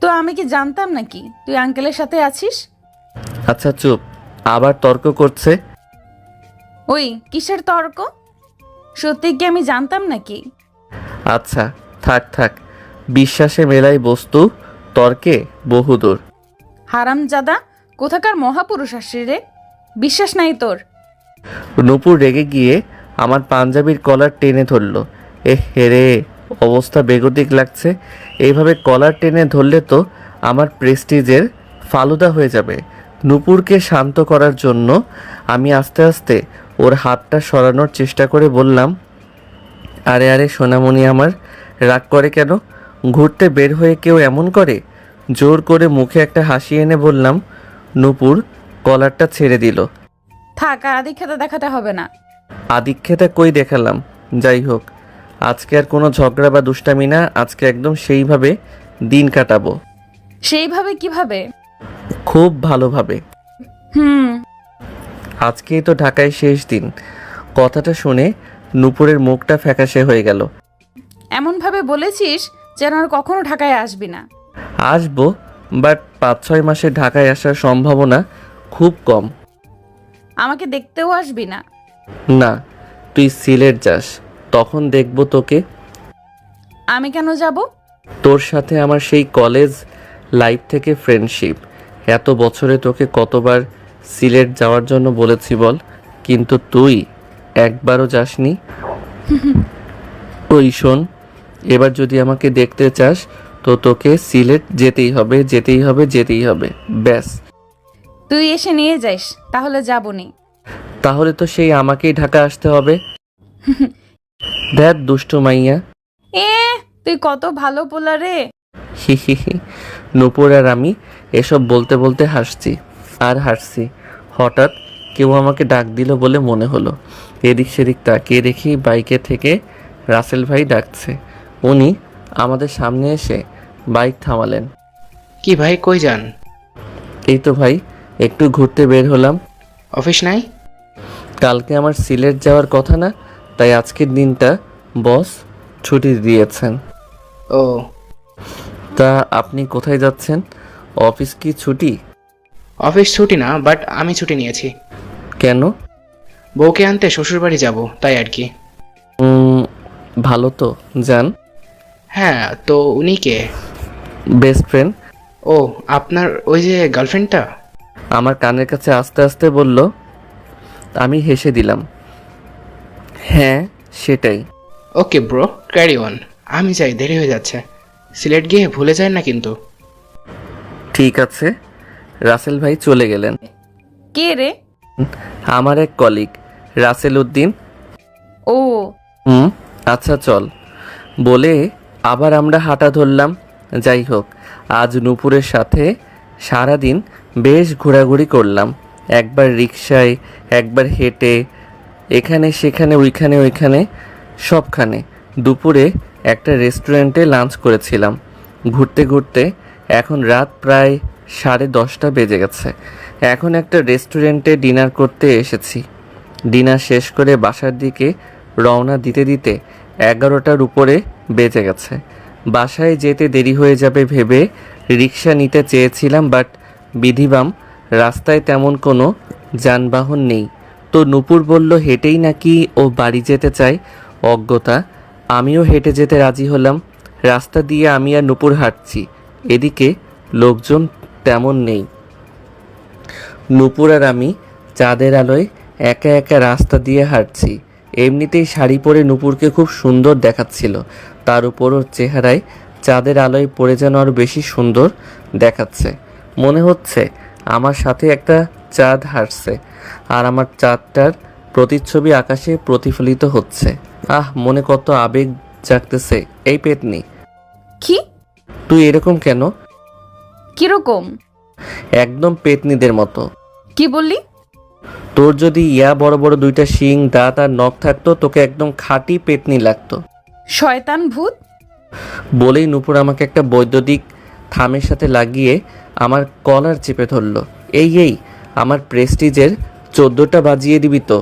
তো আমি কি জানতাম নাকি তুই আঙ্কেলের সাথে আছিস? আচ্ছা চুপ, আবার তর্ক করছে। ওই কিসের তর্ক? সত্যি কি আমি জানতাম নাকি? আচ্ছা থাক থাক, বিশ্বাসে মেলাই বস্তু, তর্কে বহুদূর। হারামজাদা, কোথাকার মহাপুরুষ আসছে রে? বিশ্বাস নাই তোর? নূপুর রেগে গিয়ে আমার পাঞ্জাবির কলার টেনে ধরলো। হেরে, অবস্থা বেগতিক লাগছে। এইভাবে কলার টেনে ধরলে তো আমার প্রেস্টিজের ফালুদা হয়ে যাবে। নূপুরকে শান্ত করার জন্য আমি আস্তে আস্তে ওর হাতটা সরানোর চেষ্টা করে বললাম, আরে আরে সোনামণি আমার, রাগ করে কেন? ঘুরতে বের হয়ে কেউ এমন করে? জোর করে মুখে একটা হাসি এনে বললাম। নূপুর কলারটা ছেড়ে দিল। থাক, আর আদিক্ষেতা দেখাতে হবে না। আদিক্ষেতা কই দেখালাম? যাই হোক, আজকে আর কোনো ঝগড়া বা দুষ্টামি না। আজকে একদম সেইভাবে দিন কাটাবো। সেইভাবে কিভাবে? খুব ভালোভাবে। হুম। আজকেই তো ঢাকায় শেষ দিন। কথাটা শুনে নূপুরের মুখটা ফ্যাকাশে হয়ে গেল। এমনভাবে বলেছিস যেন আর কখনো ঢাকায় আসবি না। আসবো, বাট 5-6 মাসে ঢাকায় আসার সম্ভাবনা খুব কম। আমাকে দেখতেও আসবি না? না, তুই সিলেট যাস, তখন দেখবো তোকে। আমি কেন যাব? তোর সাথে আমার সেই কলেজ লাইফ থেকে ফ্রেন্ডশিপ। এত বছরে তোকে কতবার সিলেট যাওয়ার জন্য বলেছি বল, কিন্তু তুই একবারও যাসনি। ওই শোন, এবার যদি আমাকে দেখতে চাস তো তোকে সিলেট যেতেই হবে, যেতেই হবে, যেতেই হবে, ব্যাস। তুই এসে নিয়ে যাইস, তাহলে যাবনি। তাহলে তো সেই আমাকেই ঢাকা আসতে হবে। দেখ দুষ্টু মাইয়া। এ, তুই কত ভালো পোলা রে। হি হি হি। নূপুর আর আমি এসব বলতে বলতে হাসছি আর হাসছি। হঠাৎ কেউ আমাকে ডাক দিল বলে মনে হলো। এদিক সেদিক তাকিয়ে দেখি বাইকে থেকে রাসেল ভাই ডাকছে। উনি আমাদের সামনে এসে বাইক থামালেন। কি ভাই, কই যান? এই তো ভাই, একটু ঘুরতে বের হলাম। অফিস নাই? কালকে আমার সিলেট যাওয়ার কথা না, তাই আজকের দিনটা বস ছুটি দিয়েছেন। ও, তা আপনি কোথায় যাচ্ছেন? অফিস কি ছুটি? অফিস ছুটি না, বাট আমি ছুটি নিয়েছি। কেন? বউকে আনতে শ্বশুরবাড়ি যাব, তাই আর কি। ভালো তো, যান। হ্যাঁ, তো উনি কে? Best friend. ও, আপনার ওই যে গার্লফ্রেন্ডটা? আমার কানের কাছে আস্তে আস্তে বলল। আমি হেসে দিলাম। হ্যাঁ, সেটাই। Okay bro, carry on. আমি যাই, দেরি হয়ে যাচ্ছে। সিলেট গিয়ে ভুলে যায় না কিন্তু। ঠিক আছে। রাসেল ভাই চলে গেলেন। কে রে? আমার এক কলিগ, রাসেল উদ্দিন। ও, আচ্ছা চল বলে আবার আমরা হাঁটা ধরলাম। যাই হোক, আজ নূপুরের সাথে সারাদিন বেশ ঘোরাঘুরি করলাম। একবার রিকশায়, একবার হেঁটে, এখানে সেখানে ওইখানে সবখানে। দুপুরে একটা রেস্টুরেন্টে লাঞ্চ করেছিলাম। ঘুরতে ঘুরতে এখন রাত প্রায় 10:30 বেজে গেছে। এখন একটা রেস্টুরেন্টে ডিনার করতে এসেছি। ডিনার শেষ করে বাসার দিকে রওনা দিতে দিতে 11টার উপরে বেজে গেছে। বাসায় যেতে দেরি হয়ে যাবে ভেবে রিক্সা নিতে চেয়েছিলাম, বাট বিধিবাম রাস্তায় তেমন কোনো যানবাহন নেই। তো নূপুর বলল হেঁটেই নাকি ও বাড়ি যেতে চায়। অজ্ঞতা, আমিও হেঁটে যেতে রাজি হলাম। রাস্তা দিয়ে আমি আর নূপুর হাঁটছি। এদিকে লোকজন তেমন নেই। নূপুর আর আমি চাঁদের আলোয় একা একা রাস্তা দিয়ে হাঁটছি। এমনিতেই শাড়ি পরে নূপুরকে খুব সুন্দর দেখাচ্ছিল। তার উপর ওর চেহারায় চাঁদের আলোয় পড়ে যেন আরও বেশি সুন্দর দেখাচ্ছে। মনে হচ্ছে আমার সাথে একটা চাঁদ হাঁটছে, আর আমার চাঁদটার প্রতিচ্ছবি আকাশে প্রতিফলিত হচ্ছে। মনে কত আবেগ জাগতেছে। এই পেতনি, কি? তুই এরকম কেন? কিরকম? একদম পেতনিদের মতো। কি বললি? তোর যদি বড় বড় দুইটা শিং, দাঁত আর নখ থাকতো, তোকে একদম খাঁটি পেতনি লাগতো। শয়তান ভূত। বলেই নূপুর আমাকে একটা বৈদ্যুতিক থামের সাথে লাগিয়ে আমার কলার চেপে ধরলো। এই আমার প্রেস্টিজের 14টা বাজিয়ে দিবি তো?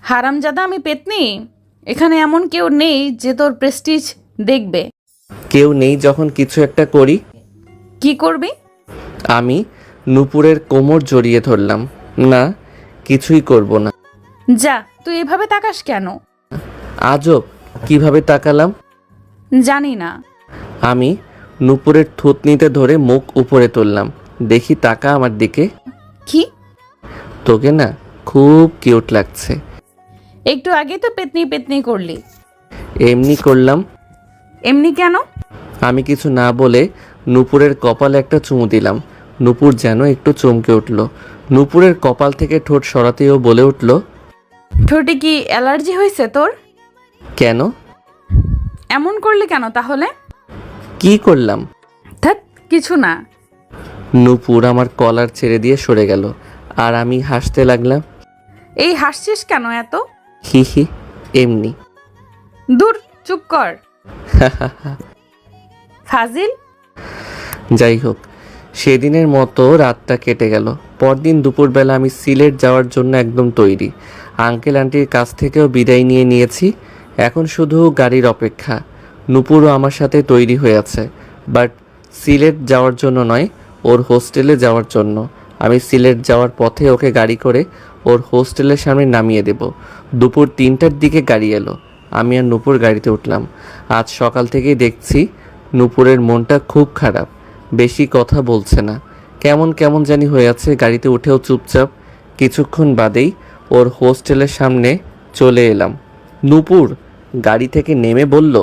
হারামজাদা, আমি পেতনি? এখানে এমন কেউ নেই যে তোর প্রেস্টিজ দেখবে। কেউ নেই যখন কিছু একটা করি। কি করবি? আমি নূপুরের কোমর জড়িয়ে ধরলাম। না, কিছুই করব না। যা, তুই এভাবে তাকাস কেন? আজব, কিভাবে তাকালাম? জানি না। আমি নূপুরের থুতনিতে ধরে মুখ উপরে তুললাম। দেখি, তাকা আমার দিকে। কি? তোকে না খুব কিউট লাগছে। একটু আগে তো পেতনি পেতনি করলি। এমনি করলাম। এমনি কেন? আমি কিছু না বলে নূপুরের কপালে একটা চুমু দিলাম। নূপুর যেন একটু চমকে উঠল। নূপুরের কপাল থেকে ঠোঁট সরাতেও বলে উঠল, ঠোঁটে কি অ্যালার্জি হয়েছে তোর? কেন? এমন করলি কেন তাহলে? কি করলাম? ধ্যাৎ, কিছু না। নূপুর আমার কলার ছেড়ে দিয়ে সরে গেল, আর আমি হাসতে লাগলাম। এই হাসছিস কেন এত? হি, এমনি। দূর, চুপ কর। ফাজিল। যাই হোক, সেদিনের মতো রাতটা কেটে গেল। পরদিন দুপুরবেলা আমি সিলেট যাওয়ার জন্য একদম তৈরি। আঙ্কেল আন্টির কাছ থেকেও বিদায় নিয়ে নিয়েছি। এখন শুধু গাড়ির অপেক্ষা। নূপুরও আমার সাথে তৈরি হয়ে আছে, বাট সিলেট যাওয়ার জন্য নয়, ওর হোস্টেলে যাওয়ার জন্য। আমি সিলেট যাওয়ার পথে ওকে গাড়ি করে ওর হোস্টেলের সামনে নামিয়ে দেব। দুপুর 3টার দিকে গাড়ি এলো। আমি আর নূপুর গাড়িতে উঠলাম। আজ সকাল থেকেই দেখছি নূপুরের মনটা খুব খারাপ। বেশি কথা বলছে না, কেমন কেমন জানি হয়ে আছে। গাড়িতে উঠেও চুপচাপ। কিছুক্ষণ বাদেই ওর হোস্টেলের সামনে চলে এলাম। নূপুর গাড়ি থেকে নেমে বলল,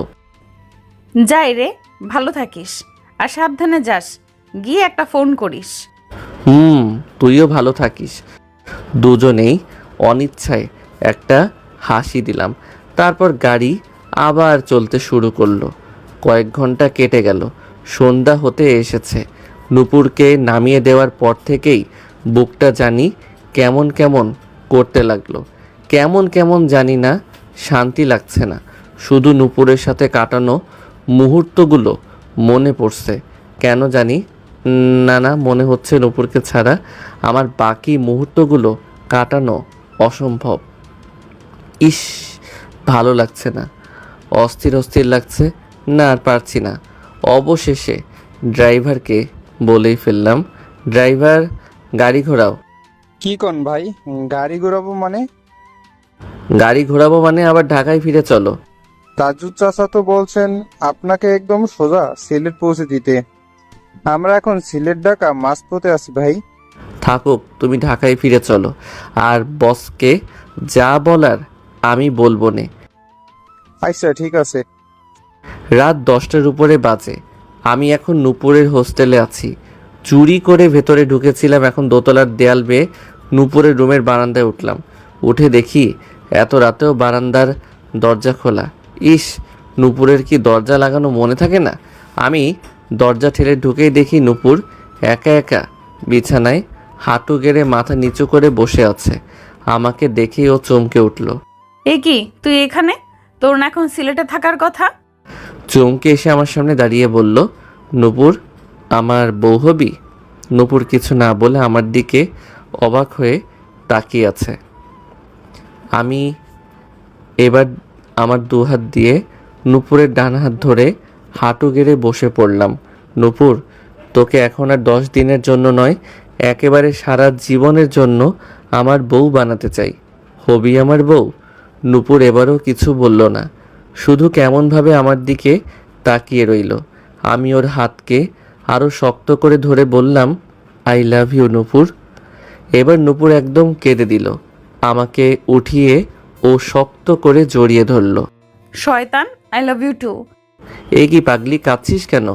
যাই রে, ভালো থাকিস আর সাবধানে যাস। গিয়ে একটা ফোন করিস। তুইও ভালো থাকিস। দুজনেই অনিচ্ছায় একটা হাসি দিলাম। তারপর গাড়ি আবার চলতে শুরু করলো। কয়েক ঘন্টা কেটে গেল। সন্ধ্যা হতে এসেছে। নূপুরকে নামিয়ে দেওয়ার পর থেকেই বুকটা জানি কেমন কেমন করতে লাগলো। কেমন জানি না, শান্তি লাগছে না। শুধু নূপুরের সাথে কাটানো মুহূর্তগুলো মনে পড়ছে। কেন জানি না মনে হচ্ছে নূপুরকে ছাড়া আমার বাকি মুহূর্তগুলো কাটানো অসম্ভব। ইস, ভালো লাগছে না, অস্থির লাগছে। না আর পারছি না। অবশেষে ড্রাইভারকে বলেই ফেললাম। ড্রাইভার, গাড়ি ঘোরাও। কি কোন ভাই, গাড়ি ঘোরাবো মানে? গাড়ি ঘোরাবো মানে আবার ঢাকায় ফিরে চলো। তাজুদ চাচা তো বলছেন আপনাকে একদম সোজা সিলেট পৌঁছে দিতে। আমরা এখন সিলেট ঢাকা মাঝপথে আছি ভাই। থাকুক, তুমি ঢাকায় ফিরে চলো। আর বসকে যা বলার আমি বলবো নে। আচ্ছা ঠিক আছে। রাত 10টার উপরে বাজে। আমি এখন নূপুরের হোস্টেলে আছি। চুরি করে ভেতরে ঢুকেছিলাম, এখন দোতলার দেয়াল বেয়ে নূপুরের রুমের বারান্দায় উঠলাম। উঠে দেখি এত রাতেও বারান্দার দরজা খোলা। ইস, নূপুরের কি দরজা লাগানো মনে থাকে না? আমি দরজা ঠেলে ঢুকেই দেখি নূপুর একা একা বিছানায় হাঁটু গেড়ে মাথা নিচু করে বসে আছে। আমাকে দেখেই ও চমকে উঠল। এ কি, তুই এখানে? তোর না এখন সিলেটে থাকার কথা? চমকে এসে আমার সামনে দাঁড়িয়ে বলল, নূপুর আমার বউ হবি? নূপুর কিছু না বলে আমার দিকে অবাক হয়ে তাকিয়ে আছে। আমি এবার আমার দুহাত দিয়ে নূপুরের ডান হাত ধরে হাঁটু গেড়ে বসে পড়লাম। নূপুর, তোকে এখন আর 10 দিনের জন্য নয়, একেবারে সারা জীবনের জন্য আমার বউ বানাতে চাই। হবি আমার বউ? নূপুর এবারও কিছু বলল না, শুধু কেমনভাবে আমার দিকে তাকিয়ে রইল। আমি ওর হাতকে আরও শক্ত করে ধরে বললাম, আই লাভ ইউ নূপুর। এবার নূপুর একদম কেঁদে দিল। আমাকে উঠিয়ে ও শক্ত করে জড়িয়ে ধরল। শয়তান, আই লাভ ইউ টু। এ কি পাগলি, কাঁদছিস কেন?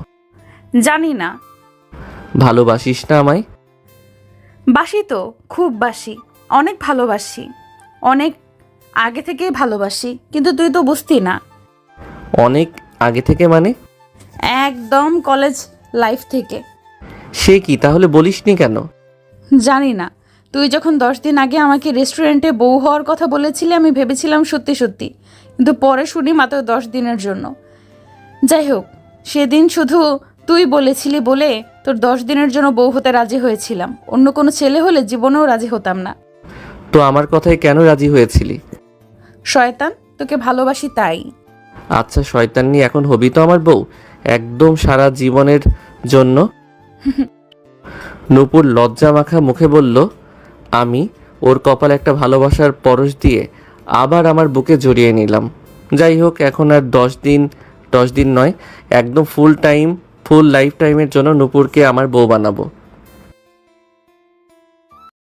জানি না। ভালোবাসিস না আমায়? বাসি তো, খুব বাসি, অনেক ভালোবাসি, অনেক আগে থেকেই ভালোবাসি, কিন্তু তুই তো বুঝতি না। অনেক আগে থেকে মানে? একদম কলেজ লাইফ থেকে। সে কি, তাহলে বলিসনি কেন? জানি না, তুই যখন 10 দিন আগে আমাকে রেস্টুরেন্টে বউ হওয়ার কথা বলেছিলি আমি ভেবেছিলাম সত্যি সত্যি, কিন্তু পরে শুনি মাত্র 10 দিনের জন্য। যাই হোক, সেদিন শুধু তুই বলেছিলি বলে তোর 10 দিনের জন্য বউ হতে রাজি হয়েছিলাম। অন্য কোনো ছেলে হলে জীবনেও রাজি হতাম না। তো আমার কথায় কেন রাজি হয়েছিলি? শয়তান, তোকে ভালোবাসি তাই। আচ্ছা শয়তান্নি, এখন হবি তো আমার বউ একদম সারা জীবনের জন্য? নূপুর লজ্জা মাখা মুখে বলল। আমি ওর কপালে একটা ভালোবাসার পরশ দিয়ে আবার আমার বুকে জড়িয়ে নিলাম। যাই হোক, এখন আর 10 দিন নয়, একদম ফুল লাইফ টাইমের জন্য নূপুরকে আমার বউ বানাবো।